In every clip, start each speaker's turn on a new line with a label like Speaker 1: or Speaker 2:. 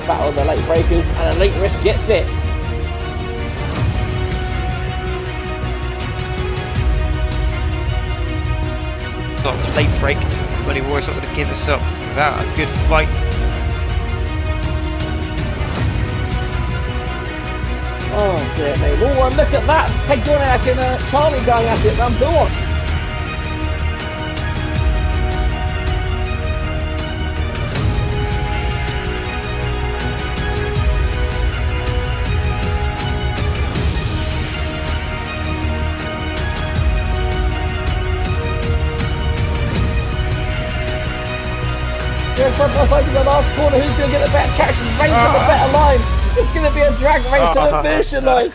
Speaker 1: battle of the late breakers, and a late risk gets it.
Speaker 2: Not a late break, Buddy Roy's not going to give us up without a good fight.
Speaker 1: Oh dear me. Oh, and look at that. Peg Dorniak and Charlie going at it. Go on. Front by side to the last corner. Who's going to get the better traction? Race to the better line. It's going to be a drag race to the finishing line.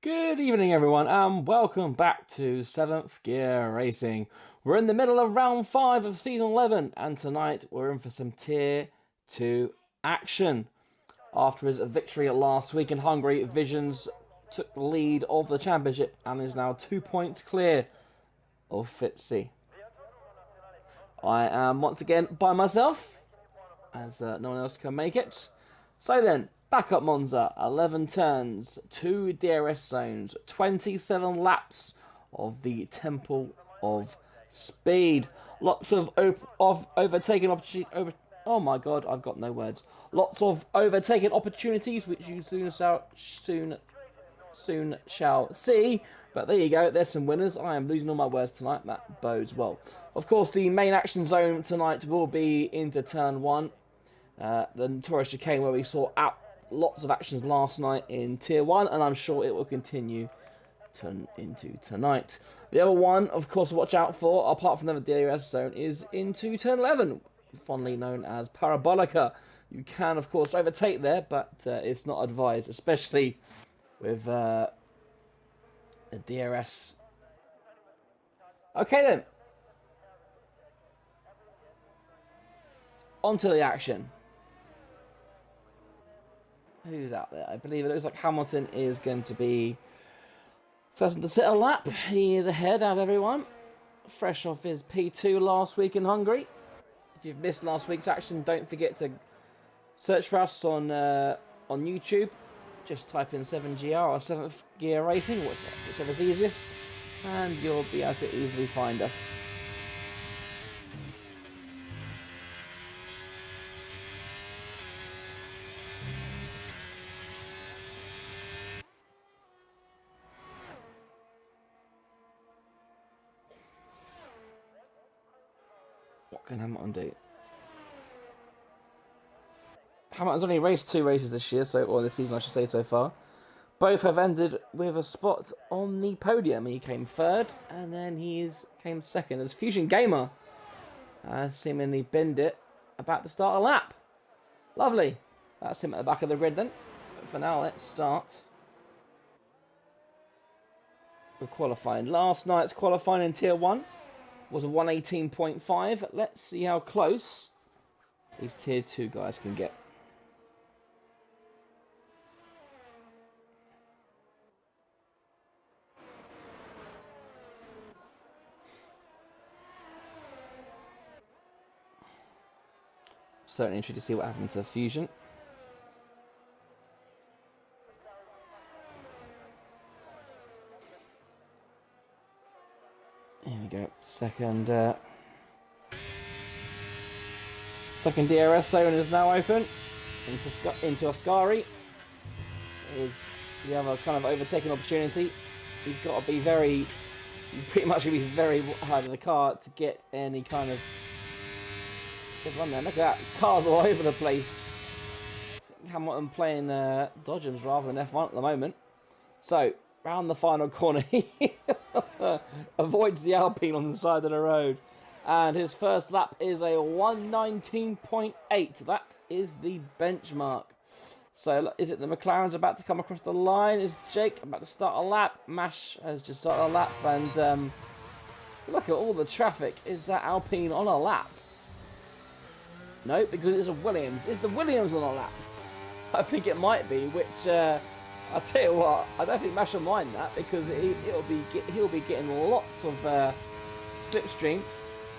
Speaker 1: Good evening everyone and welcome back to 7th Gear Racing. We're in the middle of round 5 of season 11 and tonight we're in for some tier 2 action. After his victory last week in Hungary, Visions took the lead of the championship and is now 2 points clear of Fitzy. I am once again by myself as no one else can make it. So then, back up Monza, 11 turns, 2 DRS zones, 27 laps of the Temple of Speed. Lots of overtaking opportunities. Oh my god, I've got no words. Lots of overtaking opportunities, which you soon shall see. But there you go, there's some winners. I am losing all my words tonight. That bodes well. Of course, the main action zone tonight will be into turn 1. The Notorious Chicane, where we saw lots of actions last night in Tier 1, and I'm sure it will continue into tonight. The other one, of course, to watch out for, apart from the DRS zone, is into Turn 11, fondly known as Parabolica. You can, of course, overtake there, but it's not advised, especially with the DRS. Okay, then. On to the action. Who's out there? I believe it looks like Hamilton is going to be first one to sit a lap. He is ahead out of everyone. Fresh off his P2 last week in Hungary. If you've missed last week's action, don't forget to search for us on YouTube. Just type in 7GR or 7th Gear Racing, whichever's easiest, and you'll be able to easily find us. What can Hamilton do? Hamilton's only raced 2 races this year, or this season I should say so far. Both have ended with a spot on the podium. He came 3rd, and then he came 2nd. As Fusion Gamer seemingly binned it, about to start a lap. Lovely. That's him at the back of the grid then. But for now, let's start with qualifying. Last night's qualifying in Tier 1 was a 118.5. Let's see how close these Tier 2 guys can get. Certainly interested to see what happens to Fusion. Here we go. Second DRS zone is now open into Ascari. Is the other kind of overtaking opportunity. You've got to be you pretty much going to be very hard in the car to get any kind of good run there. Look at that, cars all over the place. Hamilton playing Dodgems rather than F1 at the moment. So, round the final corner, he avoids the Alpine on the side of the road. And his first lap is a 119.8. That is the benchmark. So is it the McLaren's about to come across the line? Is Jake about to start a lap? Mash has just started a lap, and look at all the traffic. Is that Alpine on a lap? No, because it's a Williams. Is the Williams on a lap? I think it might be, which I'll tell you what, I don't think Mash will mind that, because he'll be getting lots of slipstream.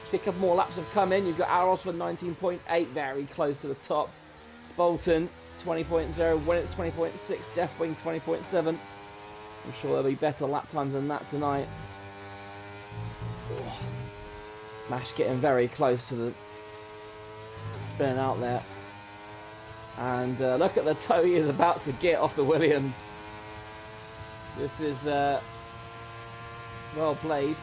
Speaker 1: See, a couple more laps have come in. You've got Aros for 19.8, very close to the top. Spolton 20.0, Winnett 20.6, Deathwing 20.7. I'm sure there'll be better lap times than that tonight. Oh. Mash getting very close to the spinning out there. And look at the toe he is about to get off the Williams. This is well played.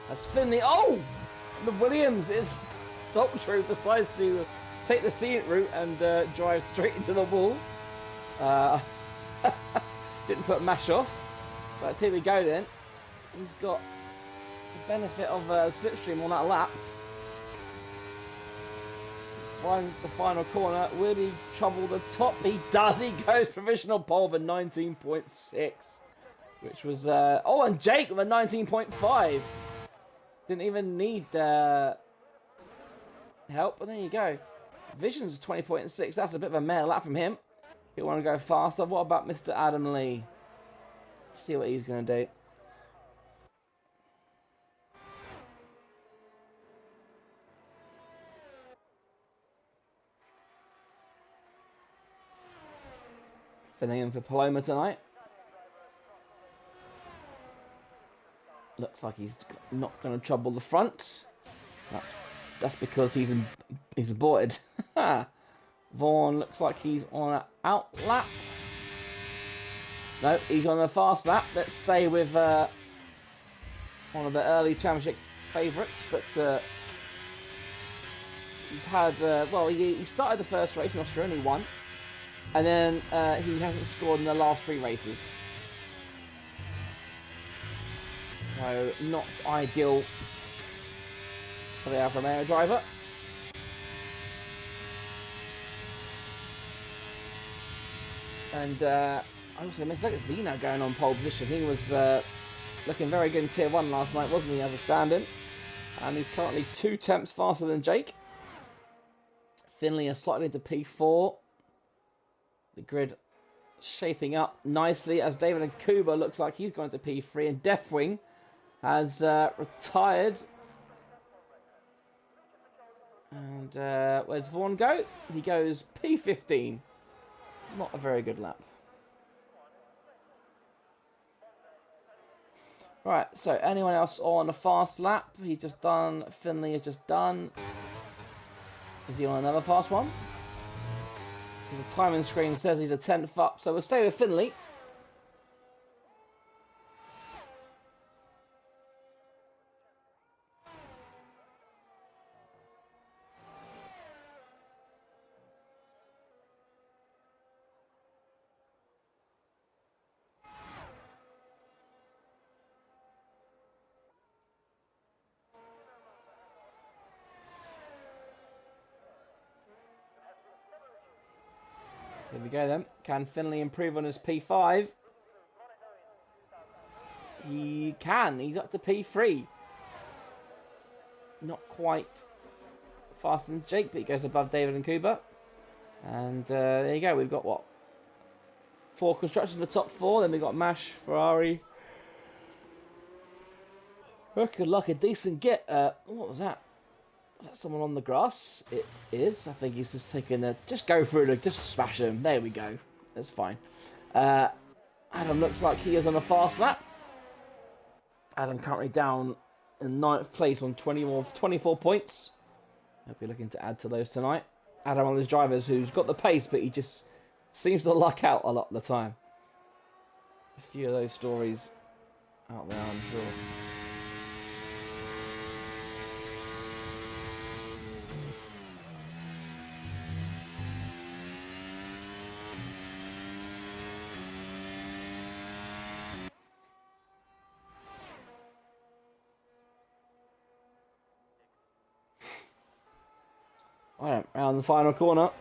Speaker 1: That's Finley. Oh! The Williams is Salttrue decides to take the scenic route and drive straight into the wall. Didn't put Mash off. But here we go then. He's got the benefit of slipstream on that lap. Finds the final corner. Will he trouble the top? He does. He goes provisional pole for 19.6. Which was... oh, and Jake with a 19.5. Didn't even need help, but there you go. Vision's 20.6. That's a bit of a mare lap from him. He'll want to go faster. What about Mr. Adam Lee? Let's see what he's going to do. Filling in for Paloma tonight. Looks like he's not going to trouble the front. That's because he's aborted. Vaughan looks like he's on an out lap. No, he's on a fast lap. Let's stay with one of the early championship favourites, but he's had well, he started the first race in Austria and he won, and then he hasn't scored in the last 3 races. So, not ideal for the Alfa Romeo driver. And I also missed look at Zeno going on pole position. He was looking very good in Tier 1 last night, wasn't he, as a stand-in? And he's currently 2 tenths faster than Jake. Finley is slightly into P4. The grid shaping up nicely as David and Kuba looks like he's going to P3, and Deathwing has retired. And where does Vaughan go? He goes P15. Not a very good lap. Right, so anyone else on a fast lap? He's just done. Finley has just done. Is he on another fast one? The timing screen says he's a 10th up, so we'll stay with Finley. Here we go then. Can Finley improve on his P5? He can. He's up to P3. Not quite faster than Jake, but he goes above David and Kuba. And there you go. We've got what? 4 constructors in the top 4. Then we've got Mash, Ferrari. Good luck, a decent get. What was that? Is that someone on the grass? It is. I think he's just taking a... Just go through it. Just smash him. There we go. That's fine. Adam looks like he is on a fast lap. Adam currently down in 9th place on 24 points. He'll be looking to add to those tonight. Adam, one of those drivers who's got the pace, but he just seems to luck out a lot of the time. A few of those stories out there, I'm sure. Right, around the final corner.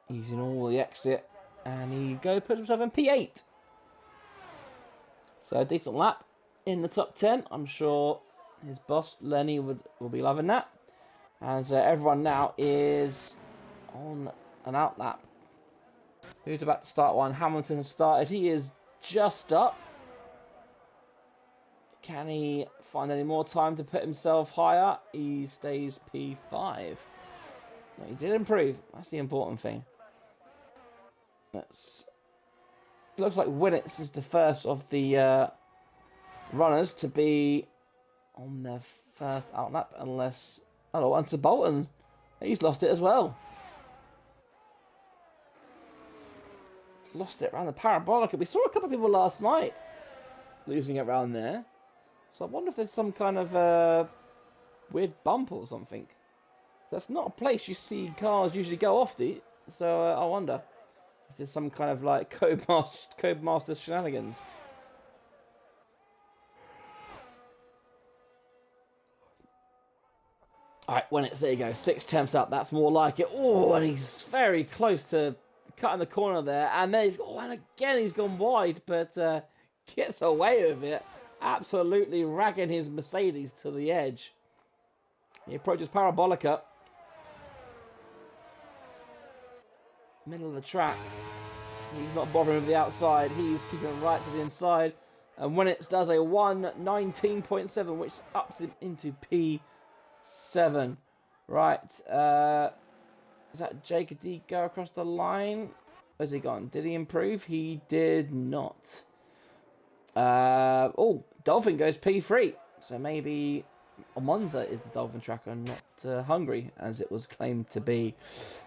Speaker 1: He's in all the exit, and he puts himself in P8. So a decent lap in the top 10. I'm sure his boss Lenny will be loving that. And so everyone now is on an out lap. Who's about to start one? Hamilton has started. He is just up. Can he find any more time to put himself higher? He stays P5. No, he did improve. That's the important thing. Looks like Winnets is the first of the runners to be on their first outlap, unless... Oh, and Sir Bolton. He's lost it as well. He's lost it around the parabolic. We saw a couple of people last night losing it around there. So I wonder if there's some kind of weird bump or something. That's not a place you see cars usually go off to. So I wonder if there's some kind of like Codemaster shenanigans. Alright, there you go. 6/10 up. That's more like it. Oh, and he's very close to cutting the corner there. And then and again he's gone wide, but gets away with it. Absolutely ragging his Mercedes to the edge. He approaches Parabolica. Middle of the track. He's not bothering with the outside. He's keeping it right to the inside. And when it does a 1:19.7, which ups him into P7. Right. Is that Jake? Did he go across the line? Where's he gone? Did he improve? He did not. Dolphin goes P3. So maybe Monza is the Dolphin track and not Hungary, as it was claimed to be.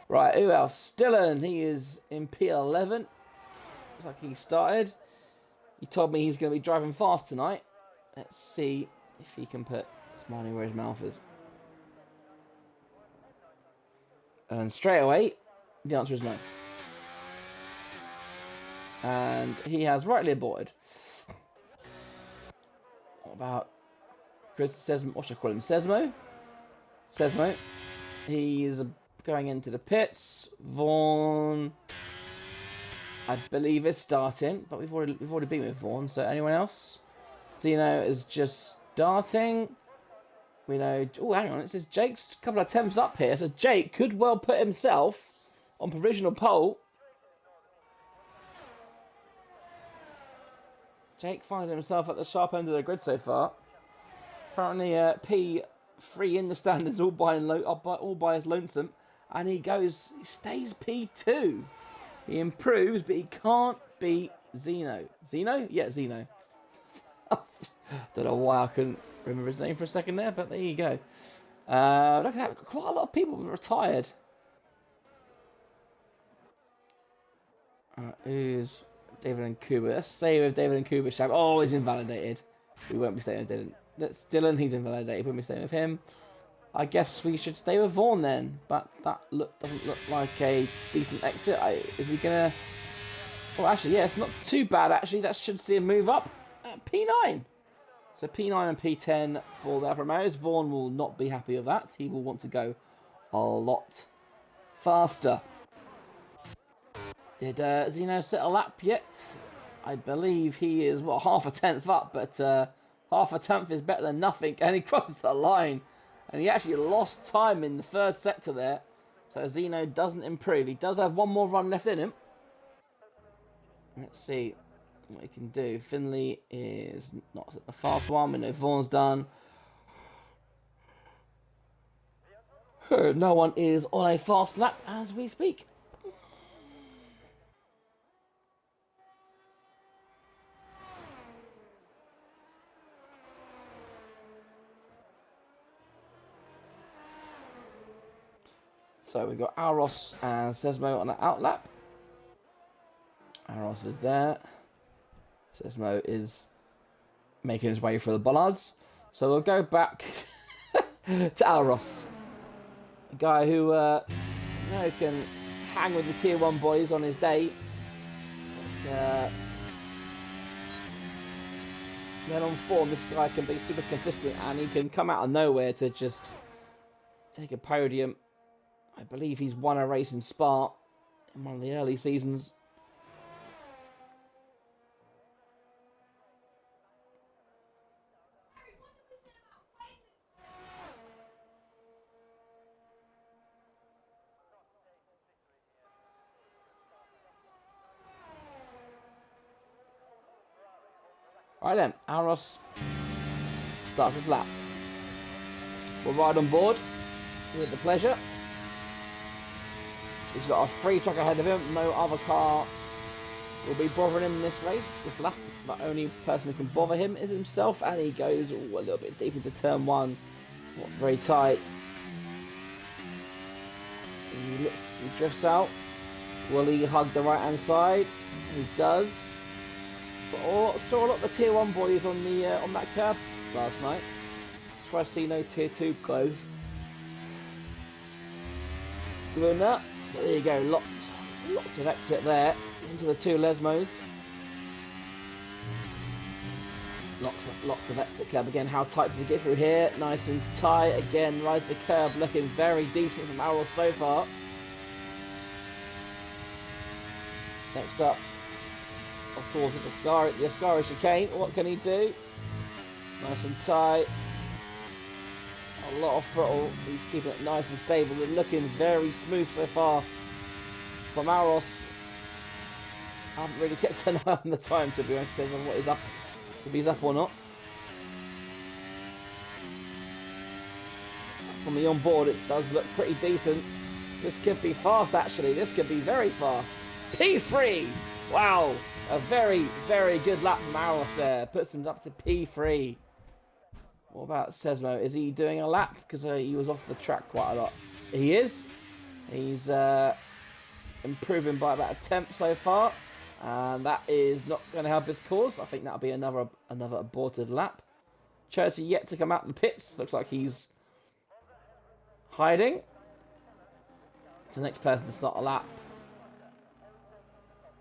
Speaker 1: Right, who else? Dylan, he is in P11. Looks like he started. He told me he's going to be driving fast tonight. Let's see if he can put his money where his mouth is. And straight away, the answer is no. And he has rightly aborted. What about Chris Sesmo? What should I call him? Sesmo? Sesmo. He is going into the pits. Vaughan, I believe, is starting, but we've already been with Vaughan. So anyone else? Zeno is just starting. We know. Oh, hang on. It says Jake's a couple of attempts up here, so Jake could well put himself on provisional pole. Jake finding himself at the sharp end of the grid so far. Apparently P3 in the standards all by his lonesome. And he stays P2. He improves, but he can't beat Zeno. Zeno? Yeah, Zeno. Don't know why I couldn't remember his name for a second there, but there you go. Look at that, quite a lot of people retired. Who's David and Kuba? Let's stay with David and Kuba. Oh, he's invalidated. We won't be staying with Dylan. That's Dylan, he's invalidated. We won't be staying with him. I guess we should stay with Vaughan then. But that doesn't look like a decent exit. Is he going to... Well, actually, yeah, it's not too bad, actually. That should see him move up at P9. So P9 and P10 for the Alfa Romeos. Vaughan will not be happy with that. He will want to go a lot faster. Did Zeno set a lap yet? I believe he is, half a tenth up, but half a tenth is better than nothing, and he crosses the line. And he actually lost time in the third sector there, so Zeno doesn't improve. He does have one more run left in him. Let's see what he can do. Finley is not a fast one. We know Vaughan's done. No one is on a fast lap as we speak. So we've got Aros and Sesmo on the outlap. Aros is there. Sesmo is making his way through the bollards. So we'll go back to Aros. A guy who can hang with the Tier 1 boys on his day. But, then on form, this guy can be super consistent and he can come out of nowhere to just take a podium. I believe he's won a race in Spa in one of the early seasons. Right then, Aros starts his lap. We'll ride on board with the pleasure. He's got a free track ahead of him. No other car will be bothering him in this race, this lap. The only person who can bother him is himself, and he goes a little bit deep into turn one. Not very tight. He drifts out. Will he hug the right hand side? He does. Saw a lot of the tier 1 boys on the on that curb last night. That's why I see no tier 2 close. Doing that. But there you go, lots of exit there into the 2 Lesmos. Lots of exit curb again. How tight does he get through here? Nice and tight again. Rides the curb, looking very decent from Aros so far. Next up, of course, the Ascari chicane. What can he do? Nice and tight. A lot of throttle. He's keeping it nice and stable and looking very smooth so far from Aros. I haven't really kept an eye on the time, to be honest, on what he's up, if he's up or not. From the onboard, it does look pretty decent. This could be fast, actually. This could be very fast. P3! Wow! A very, very good lap from Aros there. Puts him up to P3. What about Sesmo? Is he doing a lap? Because he was off the track quite a lot. He is. He's improving by about a tenth so far. And that is not going to help his cause. I think that'll be another aborted lap. Churchy yet to come out of the pits. Looks like he's hiding. It's the next person to start a lap.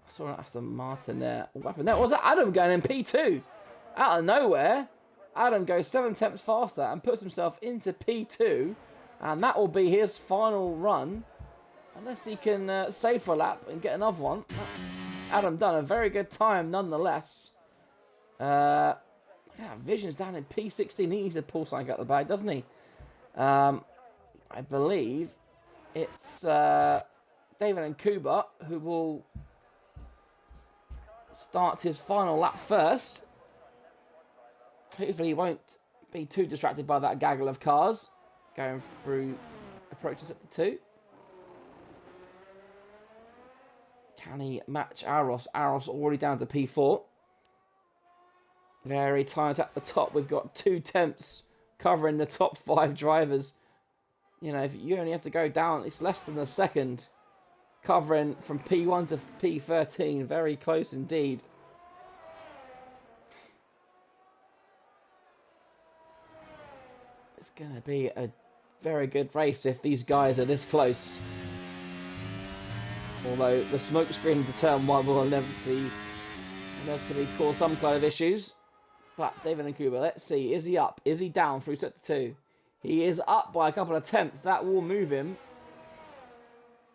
Speaker 1: I saw an Aston Martin there. What happened there? Was that Adam going in P2? Out of nowhere, Adam goes 7 tenths faster and puts himself into P2. And that will be his final run. Unless he can save for a lap and get another one. That's Adam done a very good time nonetheless. Yeah, Vision's down in P16. He needs to pull something out of the bag, doesn't he? I believe it's David and Kuba who will start his final lap first. Hopefully he won't be too distracted by that gaggle of cars going through approaches at the 2. Can he match Aros? Aros already down to P4. Very tight at the top. We've got 2 tenths covering the top 5 drivers. You know, if you only have to go down, it's less than a second. Covering from P1 to P13. Very close indeed. It's going to be a very good race if these guys are this close. Although the smoke screen to turn 1 will inevitably cause some kind of issues. But David and Kuba, let's see. Is he up? Is he down through sector 2? He is up by a couple of tenths. That will move him.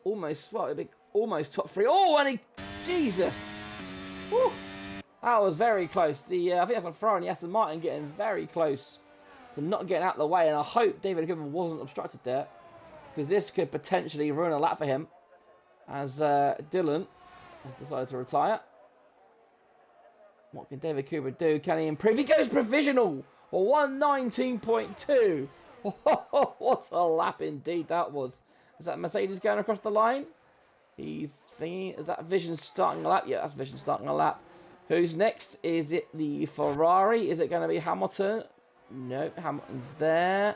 Speaker 1: Almost top 3. Oh, and he... Jesus! Woo. That was very close. I think that's a throw on the Aston Martin getting very close to not getting out of the way. And I hope David and Kuba wasn't obstructed there. Because this could potentially ruin a lap for him. As Dylan has decided to retire. What can David Cooper do? Can he improve? He goes provisional! 119.2. What a lap indeed that was. Is that Mercedes going across the line? He's thinking, is that Vision starting a lap? Yeah, that's Vision starting a lap. Who's next? Is it the Ferrari? Is it going to be Hamilton? Nope, Hamilton's there.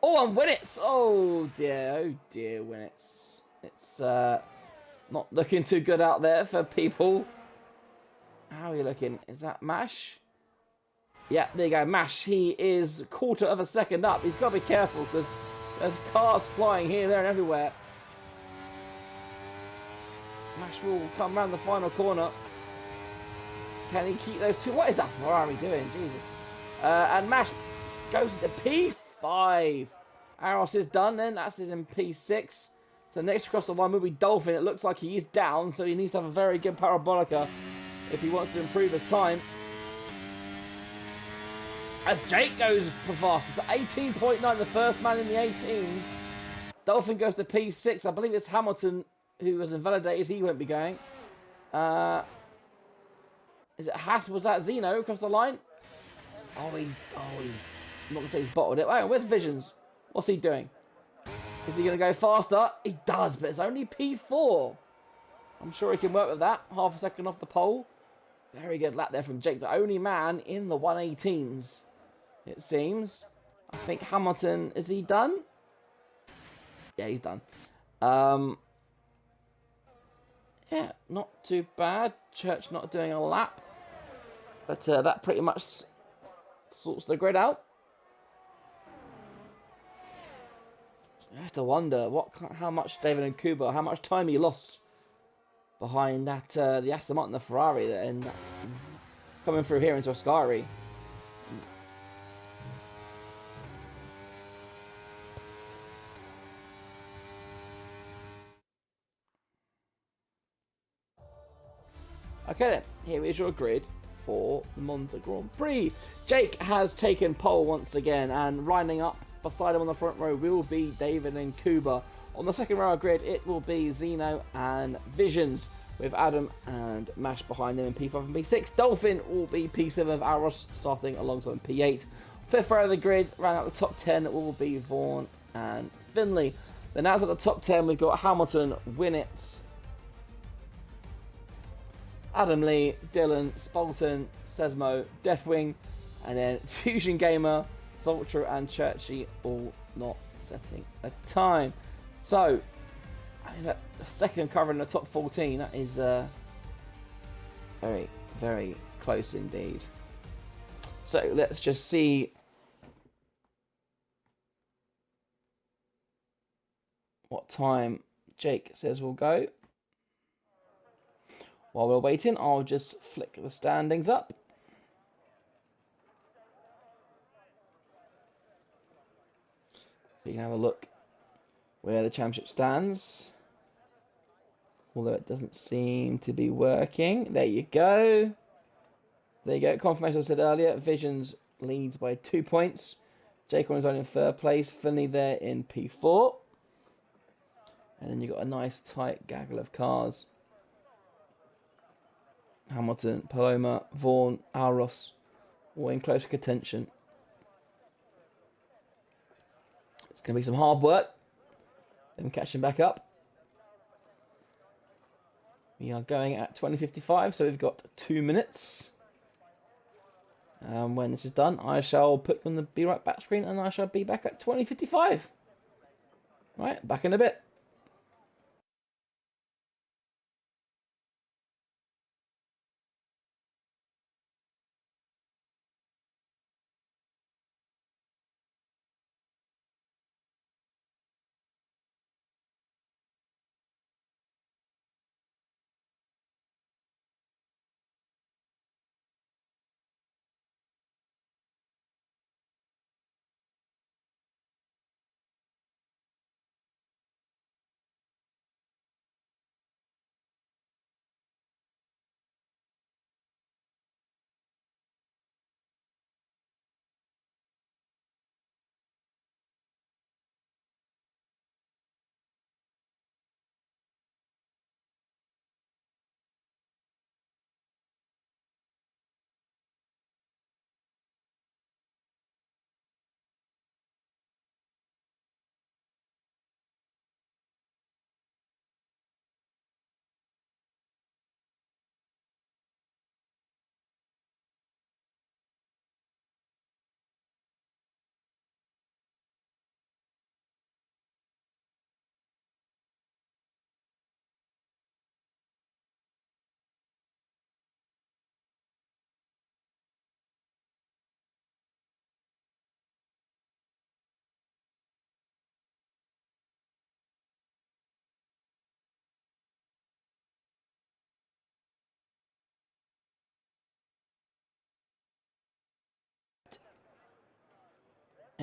Speaker 1: Oh, and Winnets! Oh dear, Winnets. It's not looking too good out there for people. How are you looking? Is that Mash? Yeah, there you go, Mash. He is a quarter of a second up. He's got to be careful because there's cars flying here, there and everywhere. Mash will come round the final corner. Can he keep those two? What is that Ferrari doing? Jesus. And Mash goes into P5. Aros is done then. That's his in P6. So next across the line will be Dolphin. It looks like he is down, so he needs to have a very good parabolica if he wants to improve the time. As Jake goes for fastest, 18.9, the first man in the 18s. Dolphin goes to P6. I believe it's Hamilton who was invalidated. He won't be going. Is it Haas? Was that Zeno across the line? He's I'm not going to say he's bottled it. Wait, where's Visions? What's he doing? Is he going to go faster? He does, but it's only P4. I'm sure he can work with that. Half a second off the pole. Very good lap there from Jake, the only man in the 118s, it seems. I think Hamilton, is he done? Yeah, he's done. Yeah, not too bad. Church not doing a lap. But that pretty much sorts the grid out. I have to wonder how much David and Kuba, how much time he lost behind that the Aston Martin, the Ferrari, and coming through here into Ascari. Okay then, here is your grid for the Monza Grand Prix. Jake has taken pole once again, and lining up beside him on the front row will be David and Kuba. On the second row of grid, it will be Zeno and Visions, with Adam and Mash behind them in P5 and P6. Dolphin will be P7 with Aros starting alongside P8. Fifth row of the grid, round out the top 10 will be Vaughan and Finley. Then as at the top 10, we've got Hamilton, Winnitz, Adam Lee, Dylan, Spalton, Sesmo, Deathwing, and then Fusion Gamer, Zoltra and Churchy all not setting a time. So, the second covering the top 14, that is very, very close indeed. So let's just see what time Jake says we'll go. While we're waiting, I'll just flick the standings up. So you can have a look where the championship stands. Although it doesn't seem to be working. There you go. There you go. Confirmation I said earlier. Visions leads by 2 points. Jake on his own in third place. Finley there in P4. And then you've got a nice tight gaggle of cars. Hamilton, Paloma, Vaughan, Aros, all in close contention. It's going to be some hard work. Then catching back up. We are going at 20:55, so we've got 2 minutes. When this is done, I shall put on the Be Right Back screen, and I shall be back at 20:55. Right, back in a bit.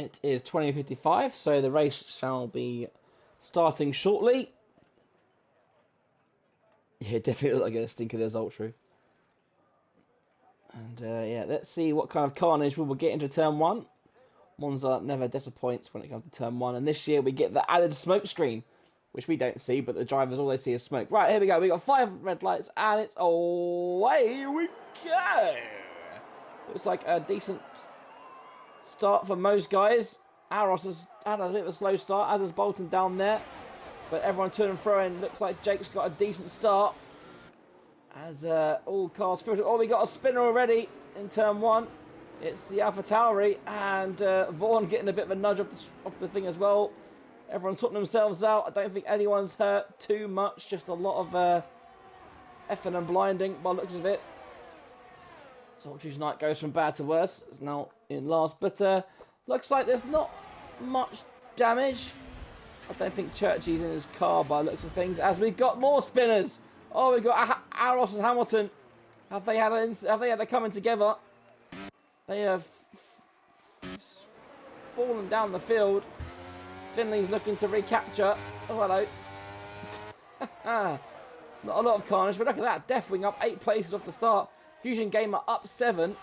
Speaker 1: It is 20:55, so the race shall be starting shortly. Yeah, it definitely looks like a stinker. There's Ultra. And yeah, let's see what kind of carnage we will get into turn 1. Monza never disappoints when it comes to turn 1. And this year we get the added smoke screen, which we don't see, but the drivers, all they see is smoke. Right, here we go. We got 5 red lights, and it's away we go. Looks like a decent start for most guys. Aros has had a bit of a slow start, as is Bolton down there. But everyone turning and throwing. Looks like Jake's got a decent start. As all cars filtered. Oh, we got a spinner already in turn 1. It's the Alpha Tauri, and Vaughan getting a bit of a nudge off the thing as well. Everyone's sorting themselves out. I don't think anyone's hurt too much. Just a lot of effing and blinding by the looks of it. Sultry's night goes from bad to worse. It's now in last, but looks like there's not much damage. I don't think Churchy's in his car by the looks of things. As we've got more spinners. Oh, we've got Aros and Hamilton. Have they had a coming together? They have fallen down the field. Finley's looking to recapture. Oh, hello. Not a lot of carnage, but look at that. Deathwing up 8 places off the start. Fusion Gamer up 7.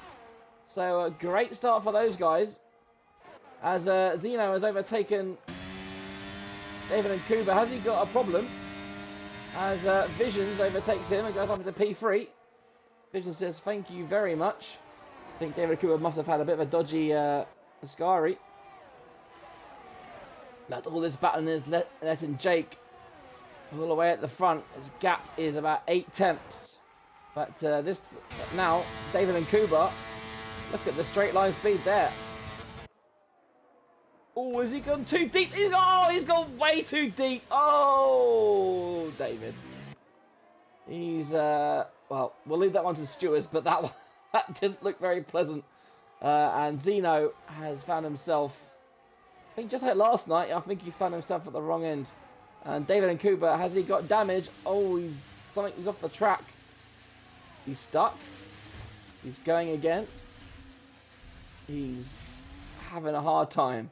Speaker 1: So a great start for those guys. As Zeno has overtaken David and Kuba. Has he got a problem? As Visions overtakes him and goes up into P3. Vision says, thank you very much. I think David Kuba must have had a bit of a dodgy Ascari. That all this battling is letting Jake all the way at the front. His gap is about 8 tenths. But now, David and Kuba, look at the straight line speed there. Oh, has he gone too deep? He's gone way too deep. Oh, David. He's, well, we'll leave that one to the stewards, but that didn't look very pleasant. And Zeno has found himself, I think just like last night, I think he's found himself at the wrong end. And David and Kuba, has he got damage? Oh, he's off the track. He's stuck. He's going again. He's having a hard time.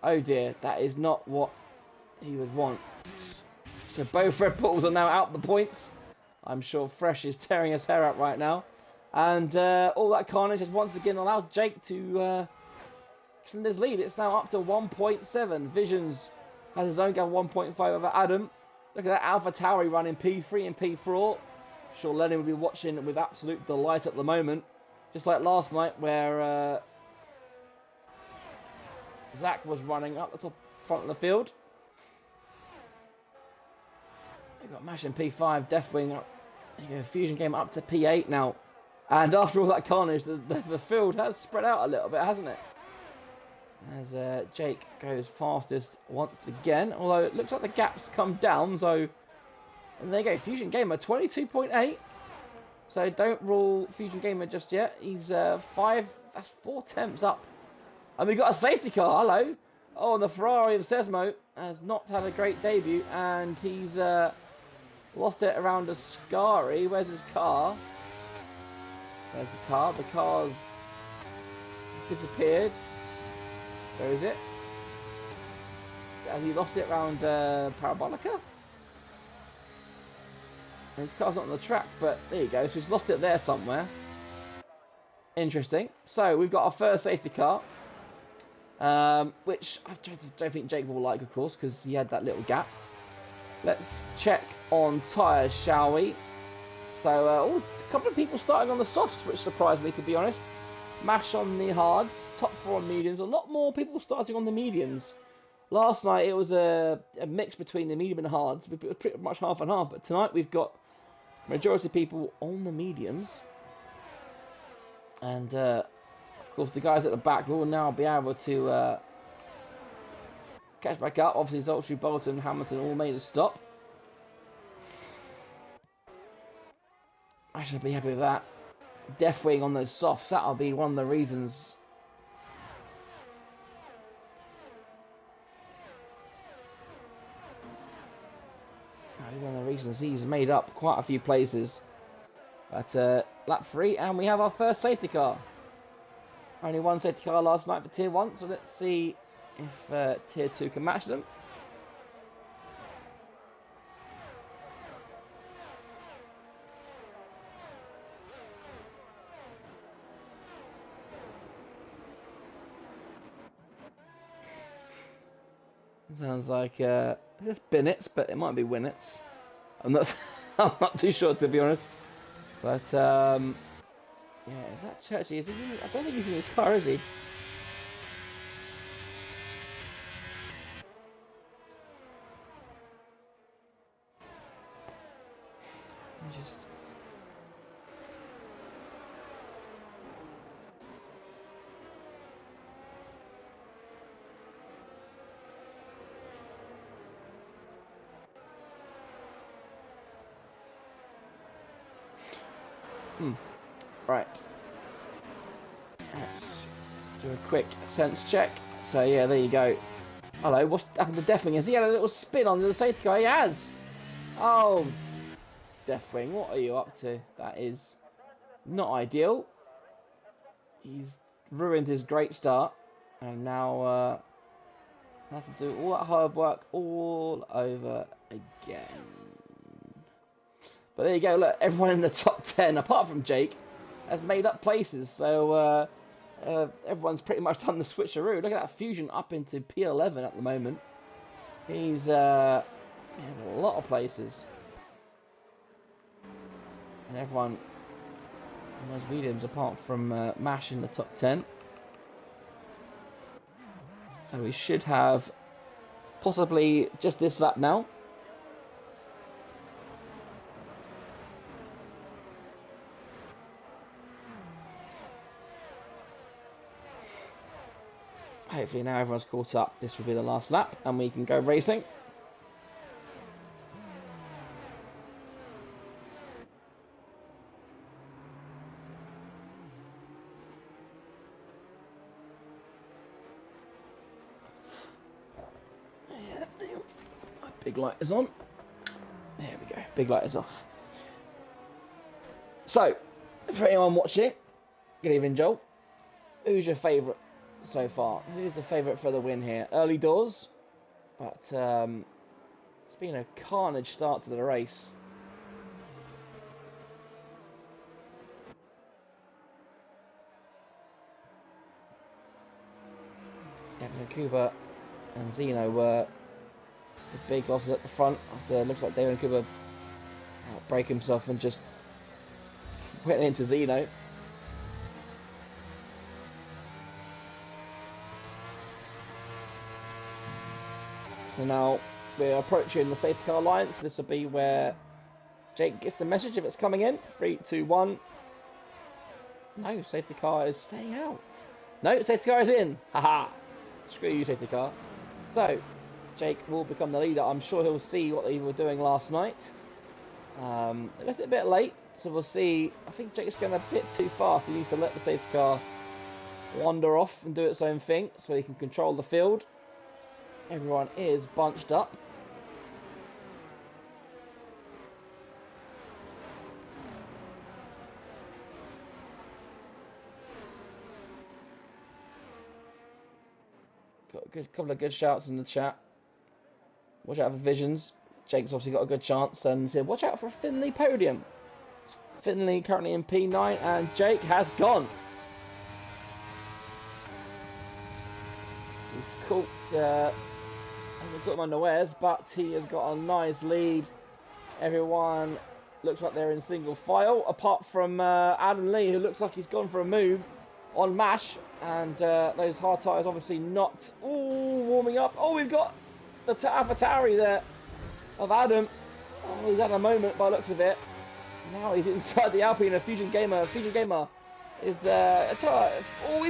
Speaker 1: Oh dear, that is not what he would want. So both Red Bulls are now out the points. I'm sure Fresh is tearing his hair out right now. And all that carnage has once again allowed Jake to extend his lead. It's now up to 1.7. Visions has his own gap 1.5 over Adam. Look at that Alpha Tauri running P3 and P4. Sure Lennon will be watching with absolute delight at the moment. Just like last night where Zach was running up the top front of the field. We've got Mash in P5, Deathwing. Fusion came up to P8 now. And after all that carnage, the field has spread out a little bit, hasn't it? As Jake goes fastest once again. Although it looks like the gap's come down, so... And there you go, Fusion Gamer, 22.8. So don't rule Fusion Gamer just yet. He's 4 tenths up. And we got a safety car, hello. Oh, and the Ferrari of Sesmo has not had a great debut. And he's lost it around Ascari. Where's his car? There's the car. The car's disappeared. Where is it? Has he lost it around Parabolica? And his car's not on the track, but there you go. So he's lost it there somewhere. Interesting. So we've got our first safety car. Which I don't think Jake will like, of course, because he had that little gap. Let's check on tyres, shall we? So, a couple of people starting on the softs, which surprised me, to be honest. Mash on the hards, top 4 on mediums. A lot more people starting on the mediums. Last night, it was a mix between the medium and hards. It was pretty much half and half. But tonight, we've got majority of people on the mediums. And, of course, the guys at the back will now be able to catch back up. Obviously, Zoltry, Bolton, Hamilton all made a stop. I should be happy with that. Deathwing on those softs, that'll be one of the reasons. That'll be one of the reasons he's made up quite a few places. But lap 3, and we have our first safety car. Only one safety car last night for Tier 1, so let's see if Tier 2 can match them. Sounds like it's Bennett's, but it might be Winnett's. I'm not. I'm not too sure, to be honest. But yeah, is that Churchy? Is he? I don't think he's in his car, is he? Just. Right. Let's do a quick sense check. So yeah, there you go. Hello, what's happened to Deathwing? Has he had a little spin on the safety car? He has! Oh, Deathwing, what are you up to? That is not ideal. He's ruined his great start. And now have to do all that hard work all over again. But there you go, look, everyone in the top 10, apart from Jake, has made up places. So everyone's pretty much done the switcheroo. Look at that Fusion up into P11 at the moment. He's in a lot of places. And everyone in those mediums, apart from Mash in the top 10. So we should have possibly just this lap now. Hopefully now everyone's caught up. This will be the last lap and we can go racing. Yeah, big light is on. There we go. Big light is off. So, for anyone watching, good evening, Joel. Who's your favourite so far? Who's the favourite for the win here? Early doors, but it's been a carnage start to the race. Devin and Cooper and Zeno were the big losses at the front after it looks like Devin and Cooper break himself and just went into Zeno. So now we're approaching the safety car line. So this will be where Jake gets the message if it's coming in. 3, 2, 1. No, safety car is staying out. No, safety car is in. Haha. Screw you, safety car. So Jake will become the leader. I'm sure he'll see what they were doing last night. They left it a bit late, so we'll see. I think Jake's going a bit too fast. He needs to let the safety car wander off and do its own thing so he can control the field. Everyone is bunched up. Got a couple of good shouts in the chat. Watch out for Visions. Jake's obviously got a good chance and said, watch out for a Finley podium. Finley currently in P9 and Jake has gone. He's caught, hasn't got him unawares, but he has got a nice lead. Everyone looks like they're in single file, apart from Adam Lee, who looks like he's gone for a move on Mash. And those hard tyres obviously not warming up. Oh, we've got the AlphaTauri there of Adam. Oh, he's had a moment by the looks of it. Now he's inside the Alpine. A Fusion Gamer. Fusion Gamer is he's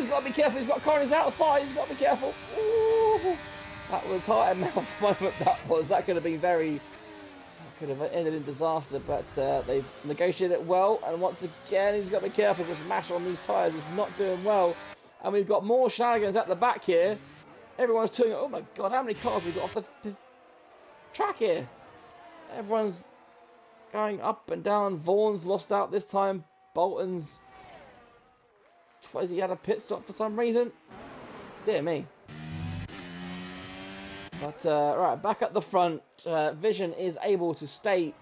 Speaker 1: got to be careful. He's got Coron's outside. He's got to be careful. Ooh, that was heart and mouth moment. That could have been very. Could have ended in disaster, but they've negotiated it well. And once again, he's got to be careful because Mash on these tyres is not doing well. And we've got more shenanigans at the back here. Everyone's turning. Oh my god, how many cars have we got off the track here? Everyone's going up and down. Vaughan's lost out this time. Bolton's What is he had a pit stop for some reason? Dear me. But right, back at the front, Vision is able to stay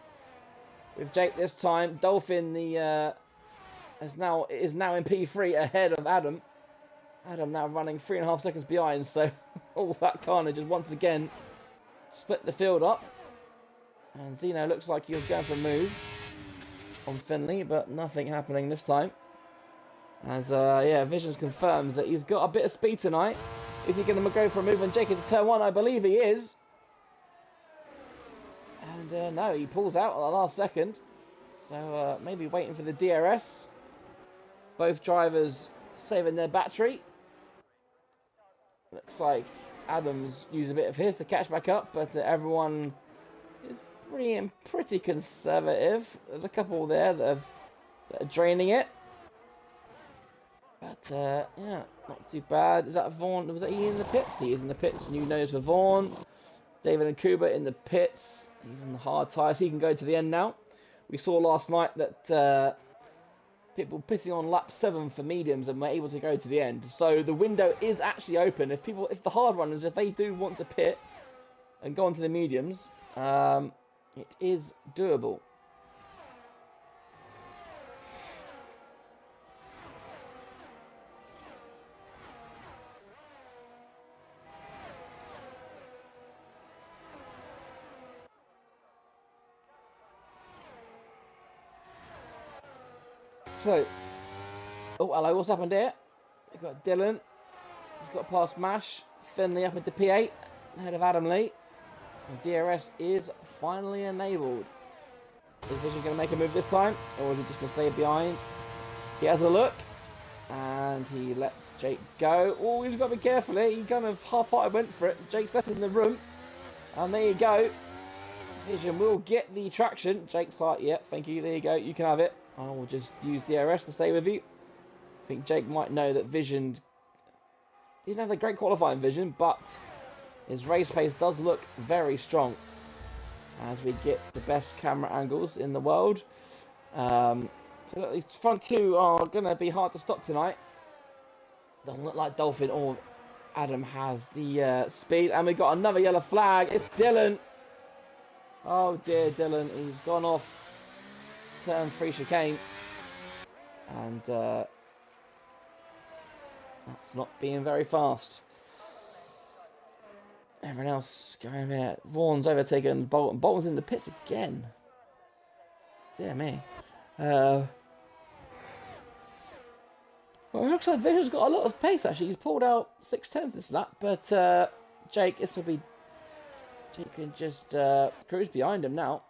Speaker 1: with Jake this time. Dolphin is now in P3 ahead of Adam. Adam now running 3.5 seconds behind, so all that carnage has once again split the field up. And Zeno looks like he was going for a move on Finley, but nothing happening this time. As Visions confirms that he's got a bit of speed tonight. Is he going to go for a move on Jake into turn 1? I believe he is. And no, he pulls out at the last second. So maybe waiting for the DRS. Both drivers saving their battery. Looks like Adams used a bit of his to catch back up, but everyone is pretty conservative. There's a couple there that are draining it. But, yeah, not too bad. Is that Vaughan? Was that he in the pits? He is in the pits. New nose for Vaughan. David and Kuba in the pits. He's on the hard tyres. He can go to the end now. We saw last night that people pitting on lap 7 for mediums and were able to go to the end. So the window is actually open. If the hard runners, if they do want to pit and go on to the mediums, it is doable. So, oh, hello, what's happened here? We've got Dylan. He's got past Mash. Finley up into P8, ahead of Adam Lee. And DRS is finally enabled. Is Vision going to make a move this time? Or is he just going to stay behind? He has a look. And he lets Jake go. Oh, he's got to be careful here. He kind of half-hearted went for it. Jake's left in the room. And there you go. Vision will get the traction. Jake's like, yeah, thank you. There you go. You can have it. I will just use DRS to stay with you. I think Jake might know that Vision didn't have a great qualifying Vision, but his race pace does look very strong as we get the best camera angles in the world. So these front two are going to be hard to stop tonight. Doesn't look like Dolphin or Adam has the speed. And we've got another yellow flag. It's Dylan. Oh dear, Dylan. He's gone off turn 3 chicane. And that's not being very fast. Everyone else going there. Vaughan's overtaken Bolton. Bolton's in the pits again. Dear me. Well, it looks like Vision's got a lot of pace actually. He's pulled out 6/10 this lap, but Jake, this will be. Jake can just cruise behind him now.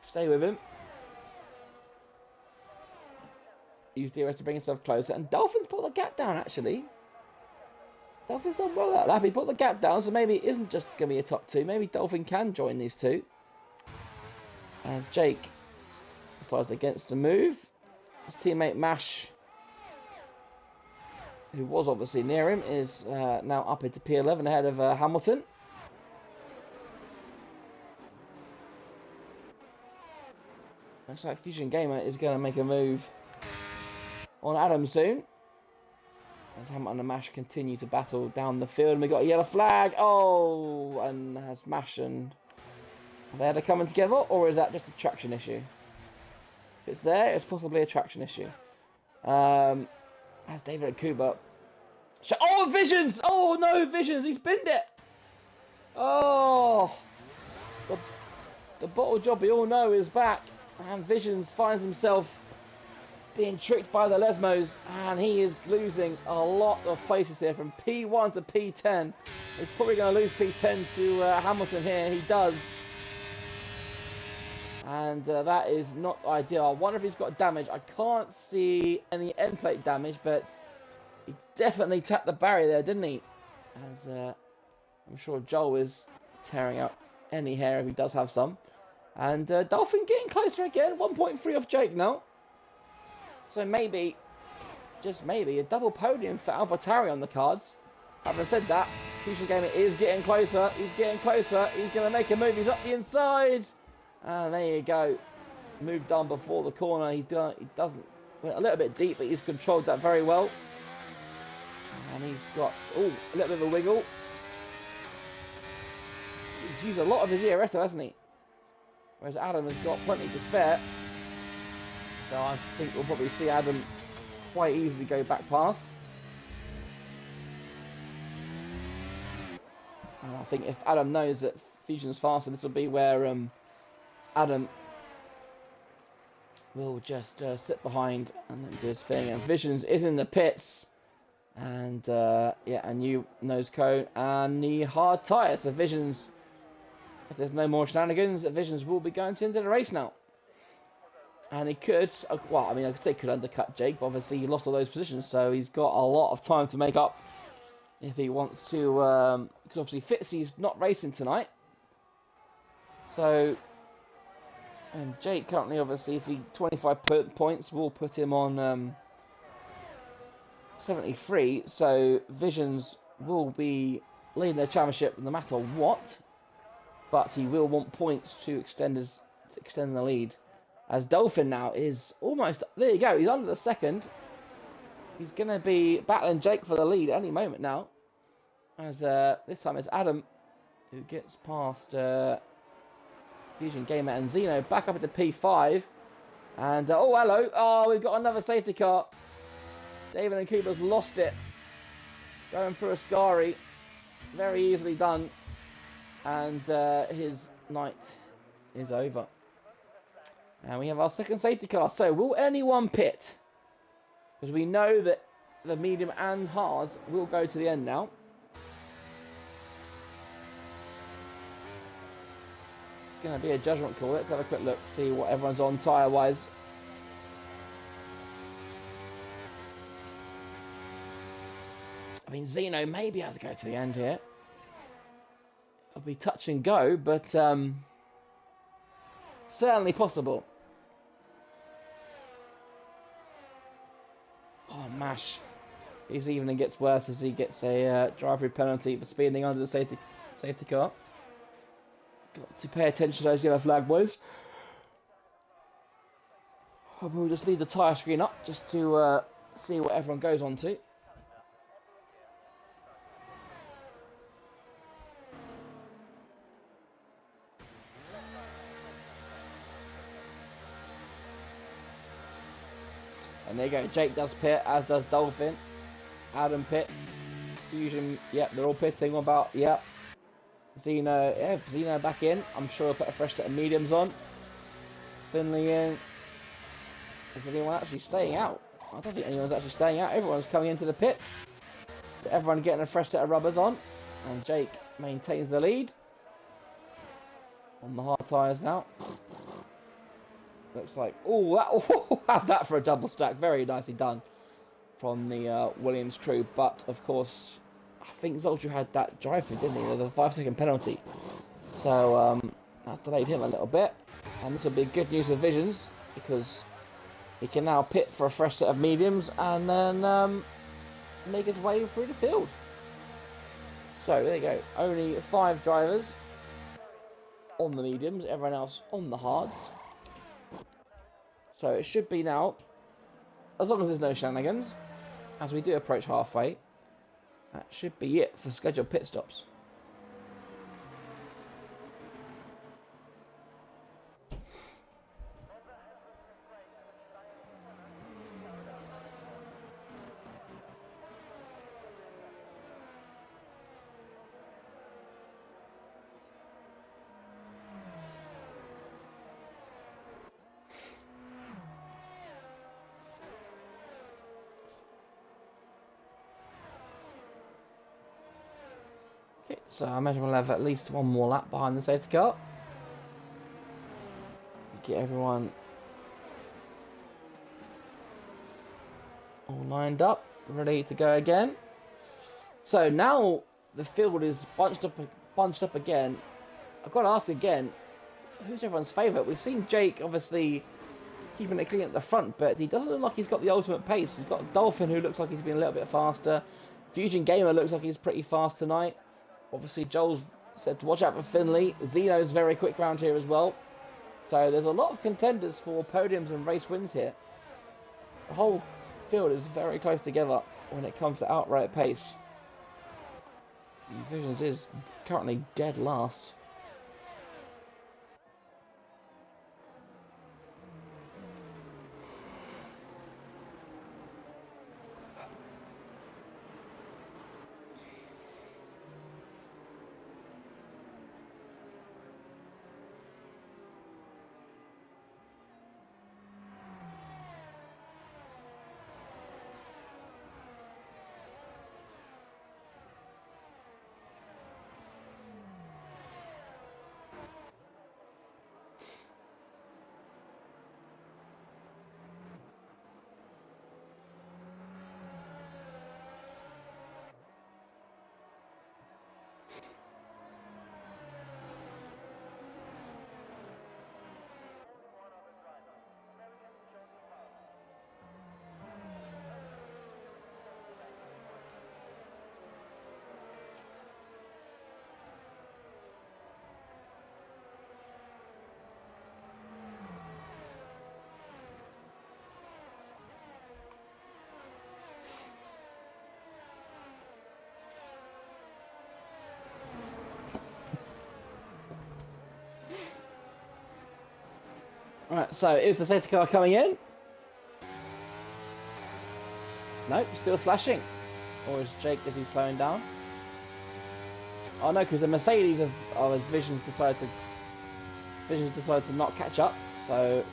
Speaker 1: Stay with him. Use DRS to bring himself closer, and Dolphin's put the gap down actually. Dolphin's done well that lap. He put the gap down, so maybe it isn't just going to be a top two. Maybe Dolphin can join these two. As Jake decides against the move. His teammate Mash, who was obviously near him, is now up into P11 ahead of Hamilton. Looks like Fusion Gamer is going to make a move on Adam soon. As Hamilton and Mash continue to battle down the field. And we got a yellow flag. Oh, and has Mash and have they had a coming together, or is that just a traction issue? If it's there, it's possibly a traction issue. As David and Kuba. Oh, Visions! Oh no, Visions! He's binned it. Oh, the bottle job we all know is back, and Visions finds himself being tricked by the Lesmos, and he is losing a lot of places here from P1 to P10. He's probably going to lose P10 to Hamilton here. He does. And that is not ideal. I wonder if he's got damage. I can't see any end plate damage, but he definitely tapped the barrier there, didn't he? As I'm sure Joel is tearing out any hair if he does have some. And Dolphin getting closer again. 1.3 off Jake now. So maybe, just maybe, a double podium for AlphaTauri on the cards. Having said that, Fusion Gamer is getting closer. He's getting closer. He's going to make a move. He's up the inside. And there you go. Move done before the corner. He doesn't, went a little bit deep, but he's controlled that very well. And he's got, a little bit of a wiggle. He's used a lot of his ERS, hasn't he? Whereas Adam has got plenty to spare. So I think we'll probably see Adam quite easily go back past. And I think if Adam knows that Fusion's faster, this will be where Adam will just sit behind and then do his thing. And Visions is in the pits. And yeah, a new nose cone and the hard tyre. So Visions, if there's no more shenanigans, Visions will be going to the end of the race now. And he could, well, I mean, I could say he could undercut Jake, but obviously he lost all those positions, so he's got a lot of time to make up if he wants to. Because obviously Fitzy's not racing tonight. So, and Jake currently, obviously, if he 25 points, will put him on 73. So Visions will be leading the championship no matter what, but he will want points to extend the lead. As Dolphin now is almost, there you go, he's under the second. He's going to be battling Jake for the lead any moment now. As this time it's Adam who gets past Fusion Gamer and Zeno back up into P5. And, oh, hello. Oh, we've got another safety car. David and Cooper's lost it. Going through a Scary. Very easily done. And his night is over. And we have our second safety car. So, will anyone pit? Because we know that the medium and hards will go to the end now. It's going to be a judgment call. Let's have a quick look, see what everyone's on tyre-wise. I mean, Zeno maybe has to go to the end here. It'll be touch and go, but certainly possible. Oh, Mash. His evening gets worse as he gets a drive-through penalty for speeding under the safety car. Got to pay attention to those yellow flag boys. We'll just leave the tyre screen up just to see what everyone goes on to. And there you go, Jake does pit, as does Dolphin. Adam pits. Fusion, yep, they're all pitting. What about, yep. Zeno, yeah, Zeno back in. I'm sure he'll put a fresh set of mediums on. Finley in. Is anyone actually staying out? I don't think anyone's actually staying out. Everyone's coming into the pits. So everyone getting a fresh set of rubbers on. And Jake maintains the lead. On the hard tyres now. Looks like, have that for a double stack. Very nicely done from the Williams crew. But, of course, I think Zoltru had that drive-through, didn't he? The 5-second penalty. So, that's delayed him a little bit. And this will be good news for Visions, because he can now pit for a fresh set of mediums and then make his way through the field. So, there you go. Only 5 drivers on the mediums, everyone else on the hards. So it should be now, as long as there's no shenanigans, as we do approach halfway, that should be it for scheduled pit stops. So I imagine we'll have at least one more lap behind the safety car. Get everyone all lined up, ready to go again. So now the field is bunched up again. I've got to ask again, who's everyone's favourite? We've seen Jake obviously keeping it clean at the front, but he doesn't look like he's got the ultimate pace. He's got Dolphin, who looks like he's been a little bit faster. Fusion Gamer looks like he's pretty fast tonight. Obviously, Joel's said to watch out for Finley. Zeno's very quick round here as well. So there's a lot of contenders for podiums and race wins here. The whole field is very close together. when it comes to outright pace. Visions is currently dead last. Right, so is the safety car coming in? Nope, still flashing. Or is he slowing down? Oh no, because the Mercedes of his Visions decided to not catch up. So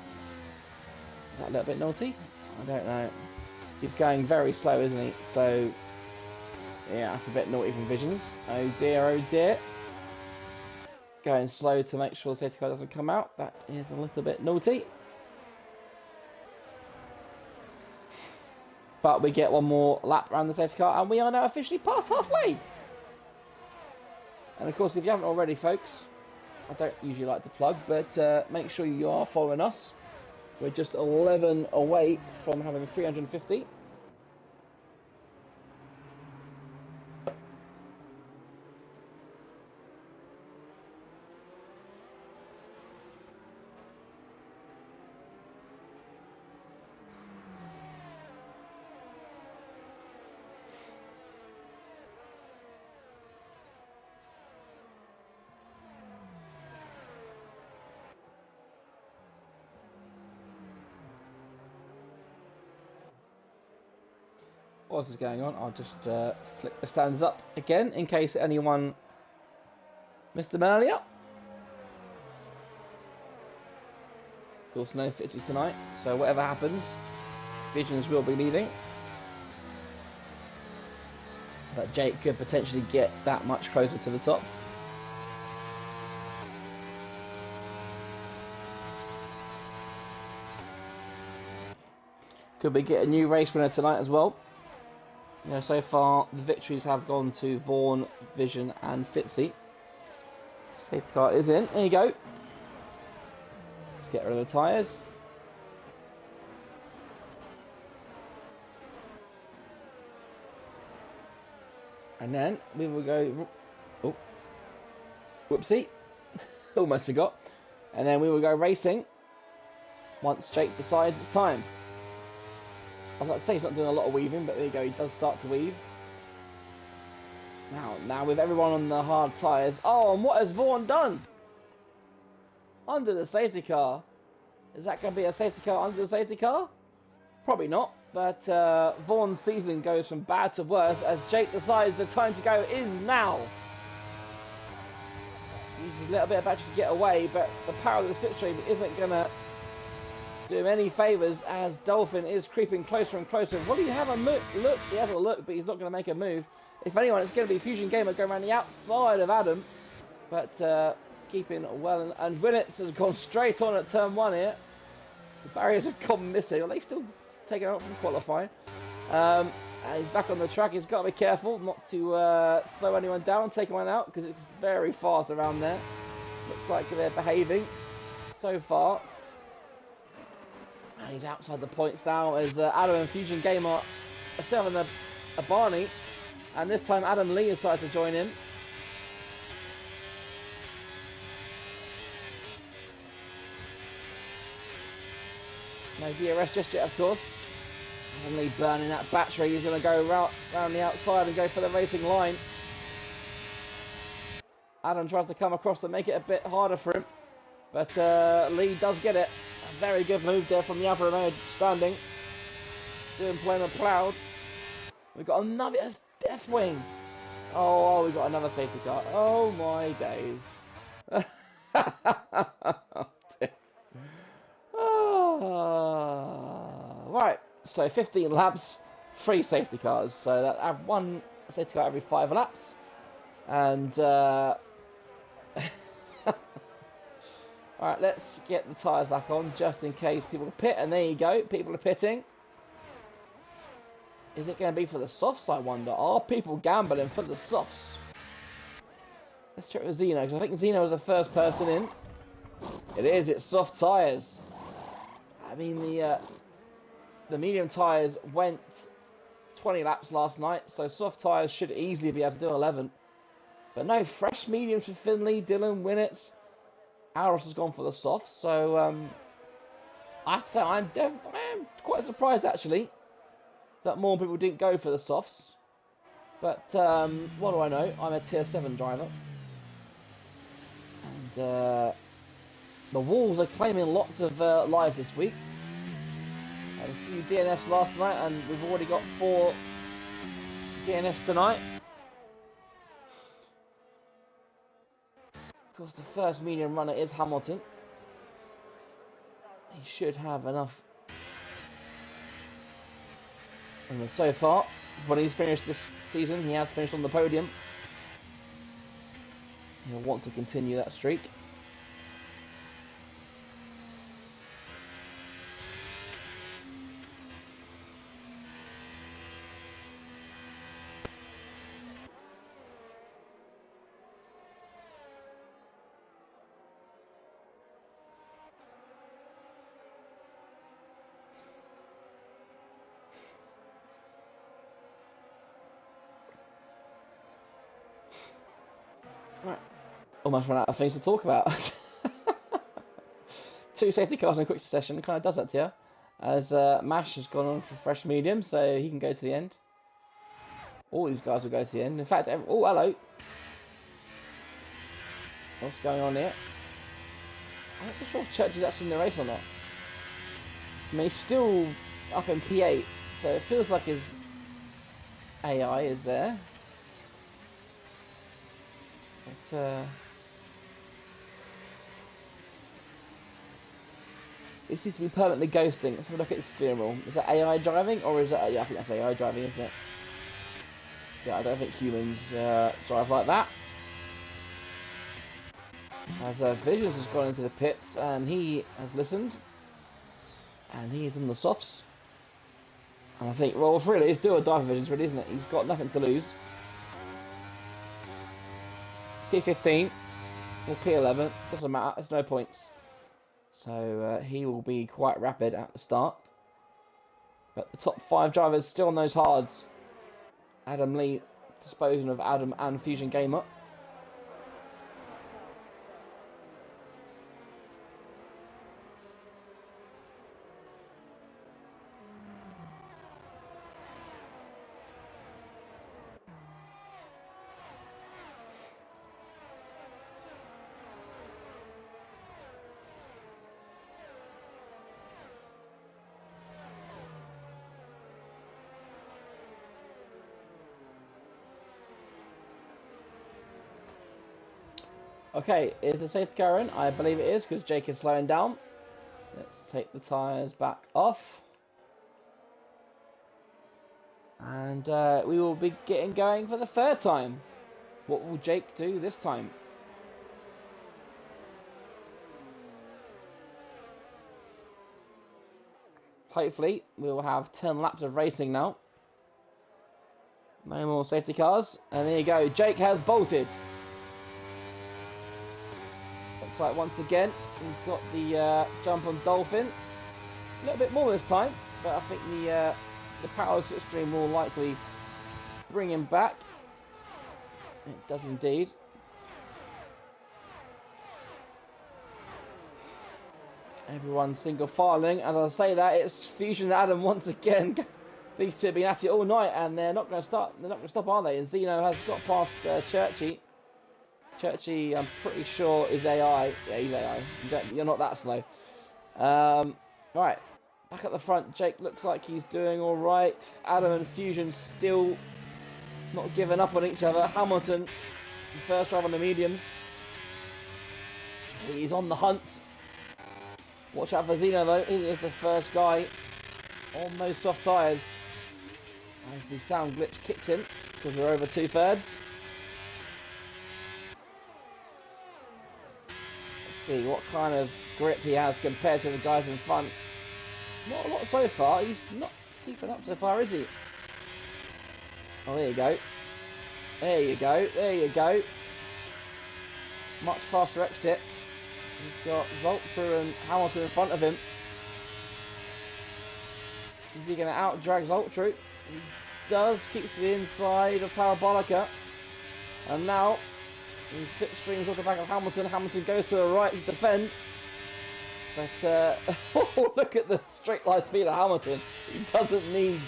Speaker 1: is that a little bit naughty? I don't know. He's going very slow, isn't he? So yeah, that's a bit naughty from Visions. Oh dear, oh dear. Going slow to make sure the safety car doesn't come out. That is a little bit naughty. But we get one more lap around the safety car and we are now officially past halfway. And of course, if you haven't already, folks, I don't usually like to plug, but make sure you are following us. We're just 11 away from having 350. What else is going on? I'll just flick the stands up again in case anyone missed them earlier. Of course, no Fitzy tonight, so whatever happens, Visions will be leading. But Jake could potentially get that much closer to the top. Could we get a new race winner tonight as well? You know, so far the victories have gone to Vaughan, Vision and Fitzy. Safety car is in. There you go. Let's get rid of the tyres. And then we will go... Oh. Whoopsie. Almost forgot. And then we will go racing once Jake decides it's time. I was about to say he's not doing a lot of weaving, but there you go, he does start to weave. Now with everyone on the hard tyres. Oh, and what has Vaughan done? Under the safety car. Is that going to be a safety car under the safety car? Probably not, but Vaughan's season goes from bad to worse as Jake decides the time to go is now. Uses a little bit of battery to get away, but the power of the slipstream isn't going to do him any favours as Dolphin is creeping closer and closer. Will he have a look? He has a look, but he's not going to make a move. If anyone, it's going to be Fusion Gamer going around the outside of Adam. But keeping well, and Winnets has gone straight on at turn 1 here. The barriers have gone missing. Are they still taking out from qualifying? And he's back on the track. He's got to be careful not to slow anyone down, take anyone out, because it's very fast around there. Looks like they're behaving so far. And he's outside the points now as Adam and Fusion Gamer are still having a Barney. And this time Adam Lee has decided to join in. No DRS just yet, of course. Suddenly burning that battery. He's going to go round the outside and go for the racing line. Adam tries to come across to make it a bit harder for him. But Lee does get it. A very good move there from the other road standing. Doing playing McLeod. We've got another Deathwing. Oh, we've got another safety car. Oh my days. Right, so 15 laps, 3 safety cars. So that I have 1 safety car every 5 laps. And alright, let's get the tyres back on just in case people pit. And there you go, people are pitting. Is it going to be for the softs, I wonder? Are people gambling for the softs? Let's check with Zeno, because I think Zeno was the first person in. It is, it's soft tyres. I mean, the medium tyres went 20 laps last night, so soft tyres should easily be able to do 11. But no, fresh mediums for Finley, Dylan, Winnett. Aros has gone for the softs, so I have to say I am quite surprised actually that more people didn't go for the softs. But what do I know? I'm a tier 7 driver. And the Wolves are claiming lots of lives this week. Had a few DNFs last night, and we've already got 4 DNFs tonight. Of course, the first medium runner is Hamilton. He should have enough. And so far, when he's finished this season, he has finished on the podium. He'll want to continue that streak. Right. Almost run out of things to talk about. 2 safety cars in a quick succession. It kind of does that to you. As Mash has gone on for fresh medium, so he can go to the end. All these guys will go to the end. In fact, oh, hello. What's going on here? I'm not too sure if Church is actually in the race or not. I mean, he's still up in P8, so it feels like his AI is there. But, it seems to be permanently ghosting. Let's have a look at the steering wheel. Is that AI driving, or is that... yeah, I think that's AI driving, isn't it? Yeah, I don't think humans drive like that. As Visions has gone into the pits, and he has listened. And he is in the softs. And I think, well, really, it's do or die for Visions, really, isn't it? He's got nothing to lose. P15 or P11, doesn't matter, there's no points. So he will be quite rapid at the start. But the top 5 drivers still on those hards. Adam Lee disposing of Adam and Fusion Gamer. Okay, is the safety car in? I believe it is, because Jake is slowing down. Let's take the tyres back off. And we will be getting going for the 3rd time. What will Jake do this time? Hopefully, we will have 10 laps of racing now. No more safety cars. And there you go, Jake has bolted. Looks like once again, we've got the jump on Dolphin. A little bit more this time, but I think the power slipstream will likely bring him back. It does indeed. Everyone's single filing. As I say that, it's Fusion Adam once again These two have been at it all night, and they're not going to stop, are they? And Zeno has got past Churchy. Churchy, I'm pretty sure, is AI. Yeah, he's AI. You're not that slow. Right, back at the front. Jake looks like he's doing all right. Adam and Fusion still not giving up on each other. Hamilton, first drive on the mediums. He's on the hunt. Watch out for Zeno though. He is the first guy on those soft tyres. As the sound glitch kicks in because we're over 2/3. Let's see what kind of grip he has compared to the guys in front. Not a lot so far. He's not keeping up so far, is he? Oh, there you go. There you go. There you go. Much faster exit. He's got Zoltru and Hamilton in front of him. Is he going to out-drag Zoltru? He does, keeps the inside of Parabolica. And now, he slipstreams off the back of Hamilton. Hamilton goes to the right to defend. But, look at the straight line speed of Hamilton. He doesn't need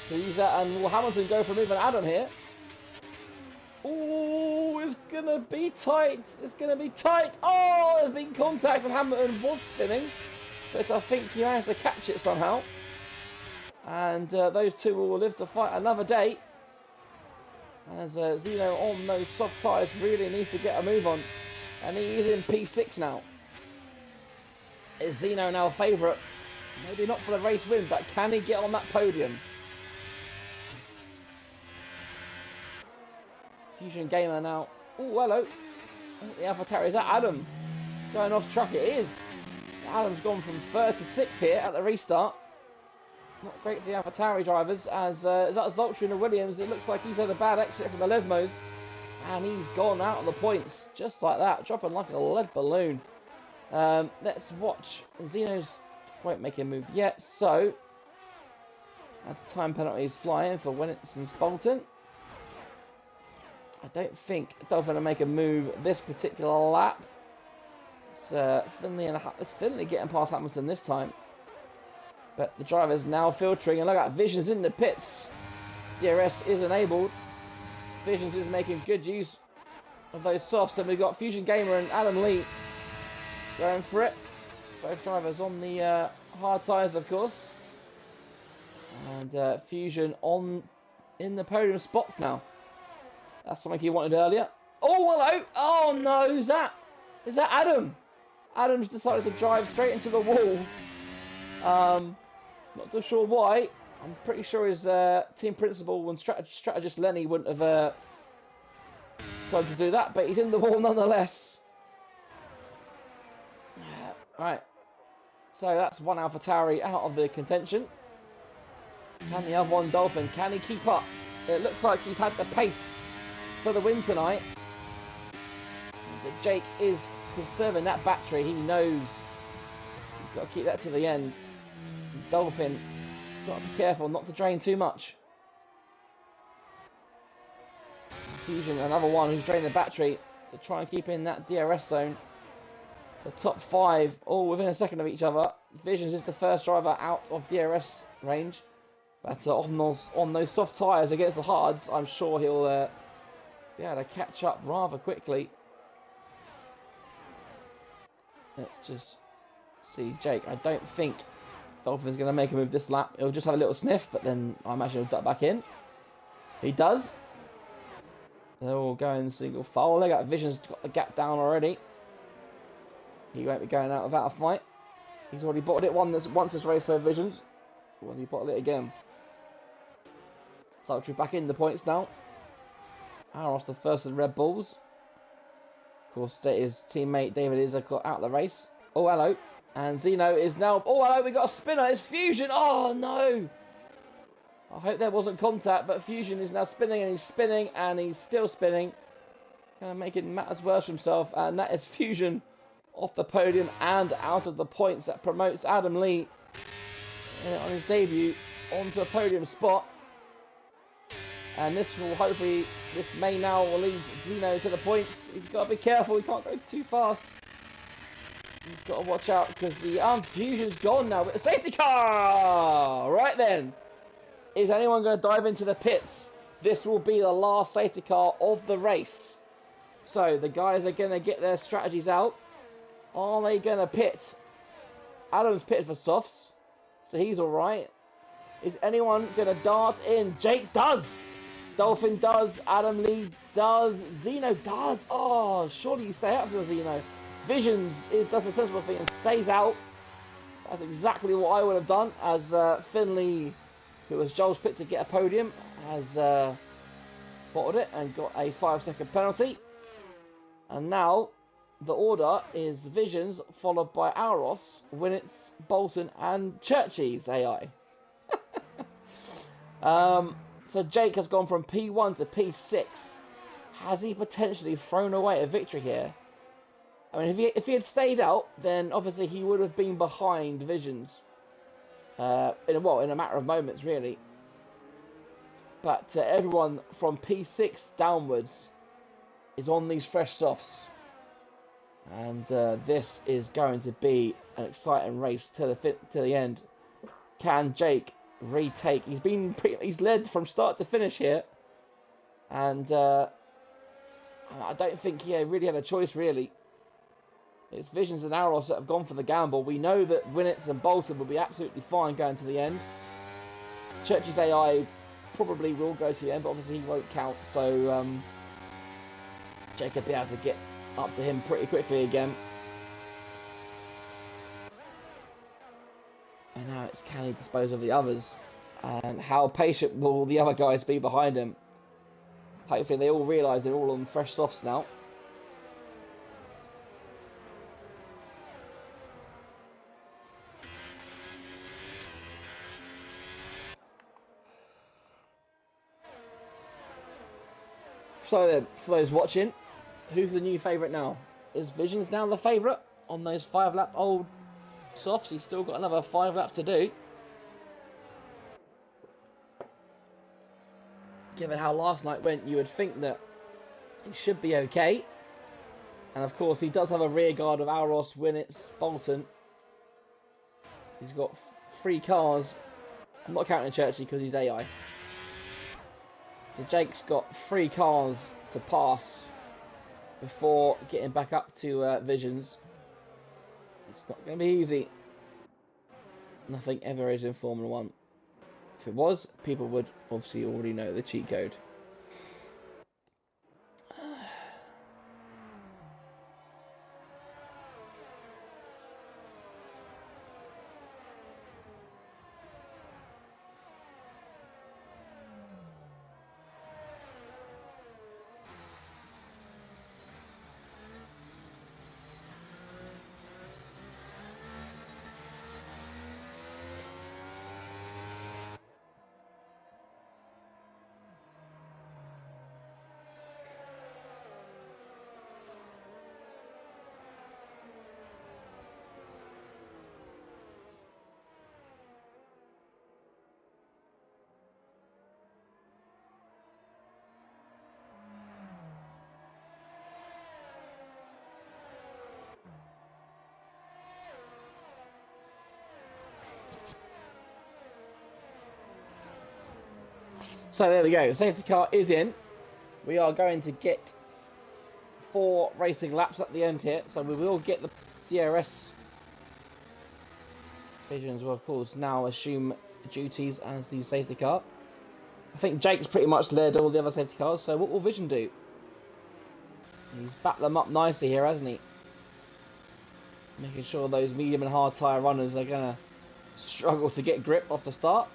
Speaker 1: to use that. And will Hamilton go for a move and Adam here? Oh, it's going to be tight. It's going to be tight. Oh, there's been contact and Hamilton was spinning. But I think he managed to catch it somehow. And those two will live to fight another day. As Zeno on those soft tyres really needs to get a move on. And he is in P6 now. Is Zeno now a favourite? Maybe not for the race win, but can he get on that podium? Fusion Gamer now. Oh, hello. The AlphaTauri, is that Adam? Going off track, it is. Adam's gone from 3rd to 6th here at the restart. Not great for the AlphaTauri drivers, as is that Zoltru in the Williams. It looks like he's had a bad exit from the Lesmos. And he's gone out of the points, just like that, dropping like a lead balloon. Let's watch. Zeno's won't make a move yet, so that's time penalties flying for Winston's Bolton. I don't think Dolphin will make a move this particular lap. It's Finley getting past Hamilton this time. But the driver's now filtering, and look at Visions in the pits. DRS is enabled. Visions is making good use of those softs, and we've got Fusion Gamer and Adam Lee going for it. Both drivers on the hard tyres, of course. And Fusion in the podium spots now. That's something he wanted earlier. Oh, hello! Oh no, who's that? Is that Adam? Adam's decided to drive straight into the wall. Not too sure why. I'm pretty sure his team principal and strategist Lenny wouldn't have tried to do that, but he's in the wall nonetheless. Right. So that's one AlphaTauri out of the contention. And the other one, Dolphin. Can he keep up? It looks like he's had the pace for the win tonight. Jake is conserving that battery. He knows he's got to keep that to the end. Dolphin, got to be careful not to drain too much. Fusion, another one who's draining the battery to try and keep in that DRS zone. The top 5 all within a second of each other. Visions is the first driver out of DRS range. But on those soft tyres against the hards, I'm sure he'll be able to catch up rather quickly. Let's just see Jake. I don't think Dolphin's going to make a move this lap. He'll just have a little sniff, but then I imagine he'll duck back in. He does. They're all going single file. They got Vision's got the gap down already. He won't be going out without a fight. He's already bottled it once this race for Visions. Well, he bottled it again. Zoltru back in the points now. Aros the first of the Red Bulls. Of course, his teammate David is out of the race. Oh, hello. And Zeno is now... Oh, hello, we got a spinner. It's Fusion. Oh, no. I hope there wasn't contact, but Fusion is now spinning, and he's still spinning. Kind of making matters worse for himself. And that is Fusion off the podium and out of the points. That promotes Adam Lee on his debut onto a podium spot. And this may now lead Zeno to the points. He's got to be careful, he can't go too fast. He's got to watch out because the Fusion's gone now with the safety car! Right then. Is anyone going to dive into the pits? This will be the last safety car of the race. So the guys are going to get their strategies out. Are they going to pit? Adam's pitted for softs, so he's all right. Is anyone going to dart in? Jake does. Dolphin does. Adam Lee does. Zeno does. Oh, surely you stay out for Zeno. Visions does the sensible thing and stays out. That's exactly what I would have done, as Finley, who was Joel's pick to get a podium, has bottled it and got a 5-second penalty. And now the order is Visions, followed by Auros, Winnets, Bolton, and Churchy's AI. So Jake has gone from P1 to P6. Has he potentially thrown away a victory here? I mean, if he had stayed out, then obviously he would have been behind Visions. In a matter of moments, really. But everyone from P6 downwards is on these fresh softs. And this is going to be an exciting race to the end. Can Jake retake? He's led from start to finish here. And I don't think he really had a choice, really. It's Visions and Aros that have gone for the gamble. We know that Winnets and Bolton will be absolutely fine going to the end. Church's AI probably will go to the end, but obviously he won't count. So Jake will be able to get up to him pretty quickly again. And now it's can he dispose of the others? And how patient will the other guys be behind him? Hopefully they all realise they're all on fresh softs now. So then, for those watching, who's the new favourite now? Is Visions now the favourite on those 5-lap old softs? He's still got another 5 laps to do. Given how last night went, you would think that he should be okay. And of course, he does have a rear guard of Auros, Winnets, Bolton. He's got 3 cars. I'm not counting Churchy because he's AI. So Jake's got 3 cars to pass before getting back up to Visions. It's not going to be easy. Nothing ever is in Formula 1. If it was, people would obviously already know the cheat code. So there we go. Safety car is in. We are going to get 4 racing laps at the end here. So we will get the DRS. Visions will, of course, now assume duties as the safety car. I think Jake's pretty much led all the other safety cars. So what will Vision do? He's backed them up nicely here, hasn't he? Making sure those medium and hard tyre runners are going to struggle to get grip off the start.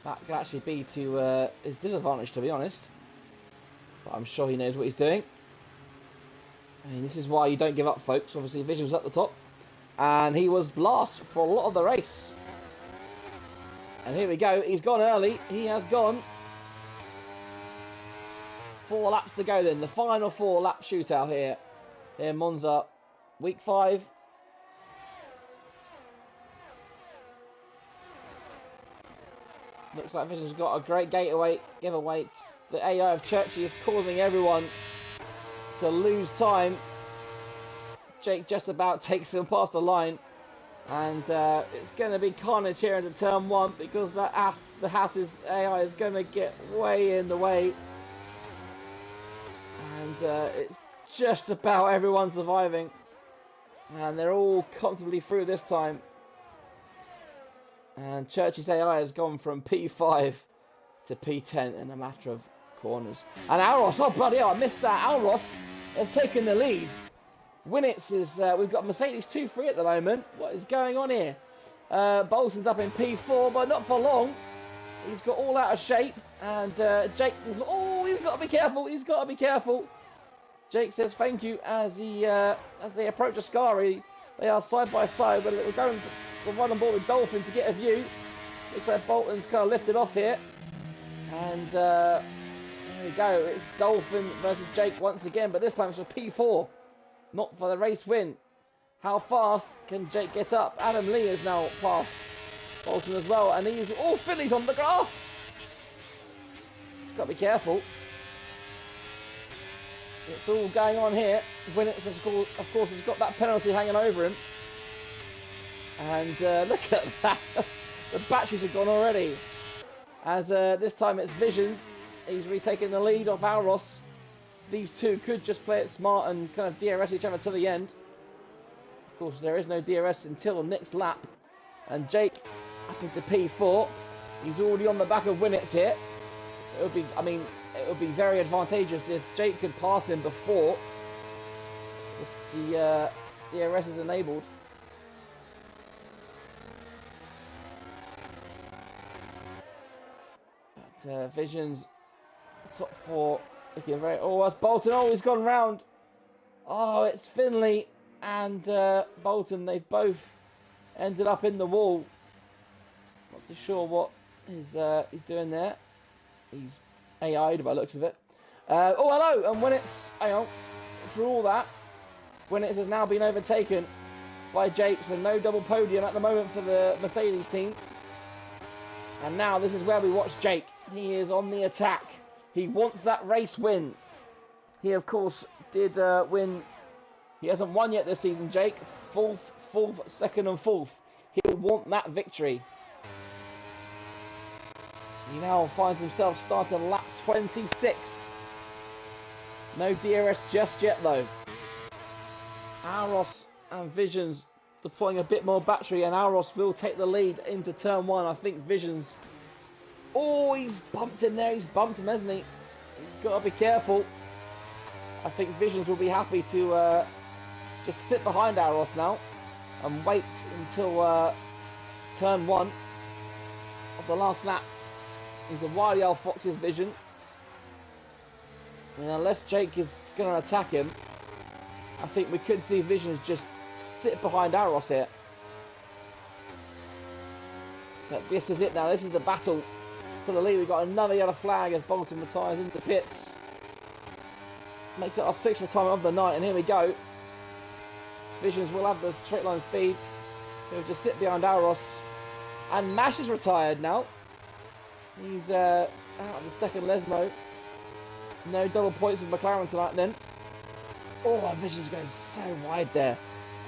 Speaker 1: That could actually be to his disadvantage, to be honest. But I'm sure he knows what he's doing. I mean, this is why you don't give up, folks. Obviously, Vision's at the top. And he was last for a lot of the race. And here we go. He's gone early. He has gone. 4 laps to go then. The final 4-lap shootout here in Monza. Week 5. Looks like Vision's got a great giveaway. The AI of Churchy is causing everyone to lose time. Jake just about takes him past the line. And it's going to be carnage here into turn 1 because the Haas's AI is going to get way in the way. And it's just about everyone surviving. And they're all comfortably through this time. And Churchy's AI has gone from P5 to P10 in a matter of corners. And Alros, oh bloody hell, I missed that. Alros has taken the lead. Winnitz is, we've got Mercedes 2-3 at the moment. What is going on here? Bolton's up in P4, but not for long. He's got all out of shape. And Jake, oh, he's got to be careful. He's got to be careful. Jake says thank you as they approach Ascari. They are side by side, but we're right on board with Dolphin to get a view. Looks like Bolton's kind of lifted off here. And there we go. It's Dolphin versus Jake once again, but this time it's for P4. Not for the race win. How fast can Jake get up? Adam Lee is now past Bolton as well, and he's all fillies on the grass. He's got to be careful. It's all going on here. Winnitz, of course, has got that penalty hanging over him. And look at that. The batteries have gone already. As this time it's Visions. He's retaking the lead off Alros. These two could just play it smart and kind of DRS each other to the end. Of course, there is no DRS until the next lap. And Jake up into P4. He's already on the back of Winnitz here. It would be very advantageous if Jake could pass him before the DRS is enabled. But Visions, the top 4, looking very... Oh, that's Bolton. Oh, he's gone round. Oh, it's Finley and Bolton. They've both ended up in the wall. Not too sure what he's doing there. He's AI'd by the looks of it. Oh, hello! And Winnitz, hang on, through all that, Winnitz has now been overtaken by Jake, so no double podium at the moment for the Mercedes team. And now this is where we watch Jake. He is on the attack. He wants that race win. He, of course, did win. He hasn't won yet this season, Jake. Fourth, second and fourth. He'll want that victory. He now finds himself starting lap 26. No DRS just yet, though. Alros and Visions deploying a bit more battery, and Alros will take the lead into turn 1. I think Visions... Oh, he's bumped him there. He's bumped him, hasn't he? He's got to be careful. I think Visions will be happy to just sit behind Alros now and wait until turn 1 of the last lap. He's a wily old Fox's Vision. And unless Jake is going to attack him, I think we could see Visions just sit behind Alros here. But this is it now. This is the battle for the lead. We've got another yellow flag as Bolton retires into the pits. Makes it our 6th time of the night, and here we go. Visions will have the straight line speed. He'll just sit behind Alros. And Mash is retired now. He's out of the second Lesmo. No double points with McLaren tonight then. Oh, Visions goes so wide there.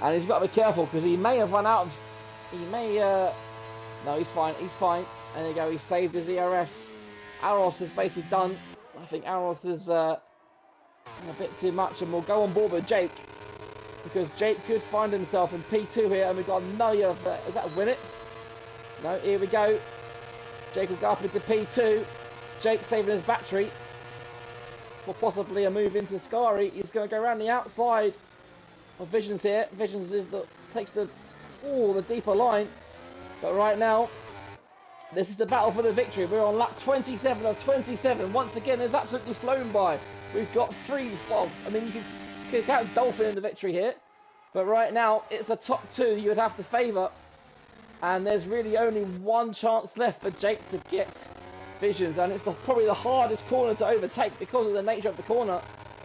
Speaker 1: And he's got to be careful because he may have run out of... He may... No, he's fine. He's fine. And there you go. He saved his ERS. Alros is basically done. I think Alros is a bit too much, and we'll go on board with Jake because Jake could find himself in P2 here, and we've got another... Is that Winnitz? No, here we go. Jake will go up into P2. Jake saving his battery for possibly a move into Scari. He's going to go around the outside of Visions here. Visions takes the deeper line. But right now, this is the battle for the victory. We're on lap 27 of 27. Once again, it's absolutely flown by. We've got 3. Well, I mean, you can count Dolphin in the victory here. But right now, it's the top 2 you would have to favour. And there's really only one chance left for Jake to get Visions. And it's probably the hardest corner to overtake because of the nature of the corner.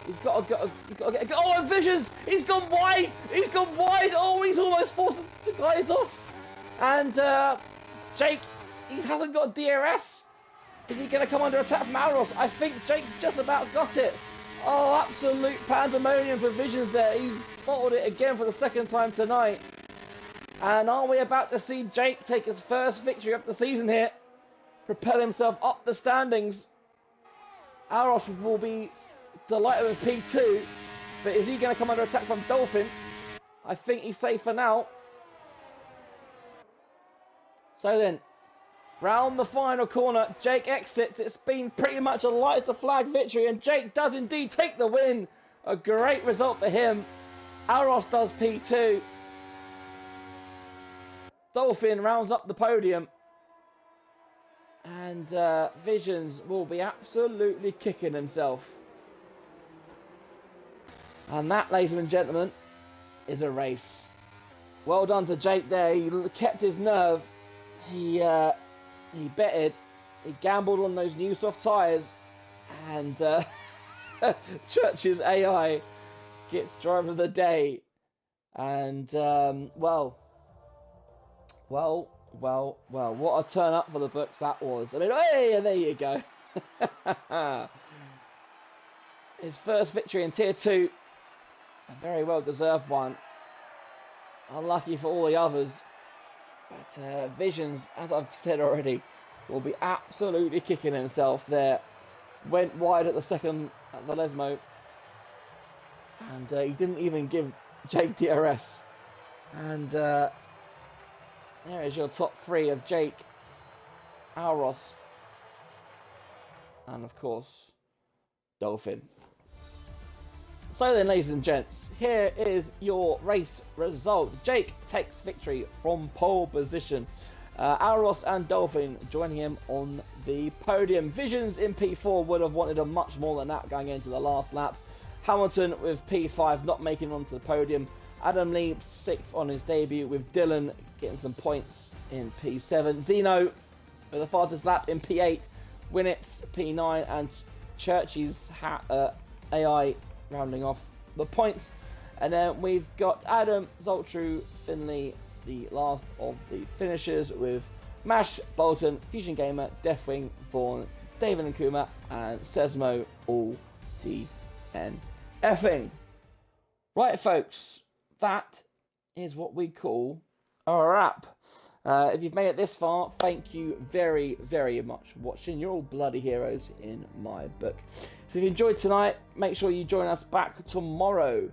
Speaker 1: He's got to get... Oh, and Visions! He's gone wide! He's gone wide! Oh, he's almost forced the guys off. And Jake, he hasn't got DRS. Is he going to come under attack from Alros? I think Jake's just about got it. Oh, absolute pandemonium for Visions there. He's bottled it again for the second time tonight. And are we about to see Jake take his first victory of the season here? Propel himself up the standings. Aros will be delighted with P2, but is he going to come under attack from Dolphin? I think he's safe for now. So then, round the final corner, Jake exits. It's been pretty much a light as the flag victory, and Jake does indeed take the win. A great result for him. Aros does P2. Dolphin rounds up the podium. And Visions will be absolutely kicking himself. And that, ladies and gentlemen, is a race. Well done to Jake there. He kept his nerve. He betted. He gambled on those new soft tyres. And Church's AI gets driver of the day. And, well, what a turn up for the books that was. I mean, hey, there you go. His first victory in Tier 2. A very well-deserved one. Unlucky for all the others. But Visions, as I've said already, will be absolutely kicking himself there. Went wide at the second at the Lesmo. And he didn't even give Jake DRS. And there is your top three of Jake, Aros, and of course, Dolphin. So then, ladies and gents, here is your race result. Jake takes victory from pole position. Aros and Dolphin joining him on the podium. Visions in P4 would have wanted a much more than that going into the last lap. Hamilton with P5 not making it onto the podium. Adam Lee 6th on his debut, with Dylan getting some points in P7. Zeno with the fastest lap in P8. Winnets P9, and Churchy's AI rounding off the points. And then we've got Adam, Zoltru, Finley, the last of the finishers, with Mash, Bolton, Fusion Gamer, Deathwing, Vaughn, David and Kuma, and Sesmo all DNFing. Right, folks, that is what we call a wrap. If you've made it this far, thank you very, very much for watching. You're all bloody heroes in my book. So if you enjoyed tonight, make sure you join us back tomorrow,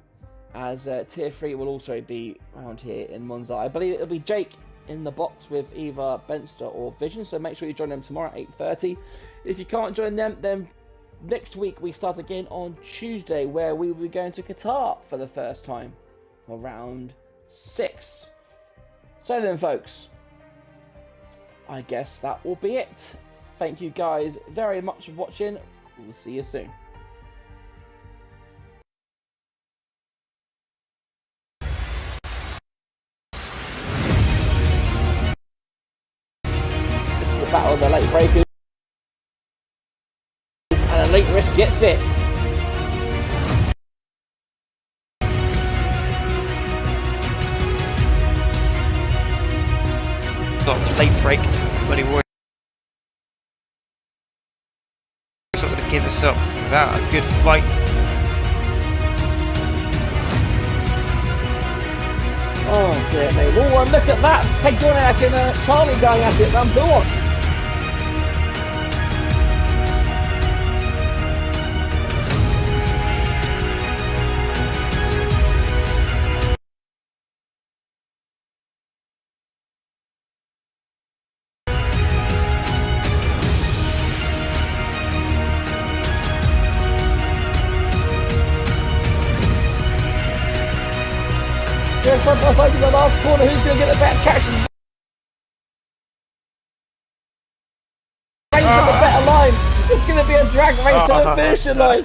Speaker 1: as Tier 3 will also be around here in Monza. I believe it'll be Jake in the box with either Benster or Vision, so make sure you join them tomorrow at 8:30. If you can't join them, then next week we start again on Tuesday, where we will be going to Qatar for the first time for round 6. So then, folks, I guess that will be it. Thank you guys very much for watching. We'll see you soon. This is the battle of the late breakers, and a late risk gets it.
Speaker 2: Got late break, Bloody Warriors not going to give us up without a good fight.
Speaker 1: Oh dear me. Oh, look at that. Pegdoniak and Charlie going at it. Go on. Front by side to the last corner. Who's going to get the better traction? Race to the better line. It's going to be a drag race to the finishing line.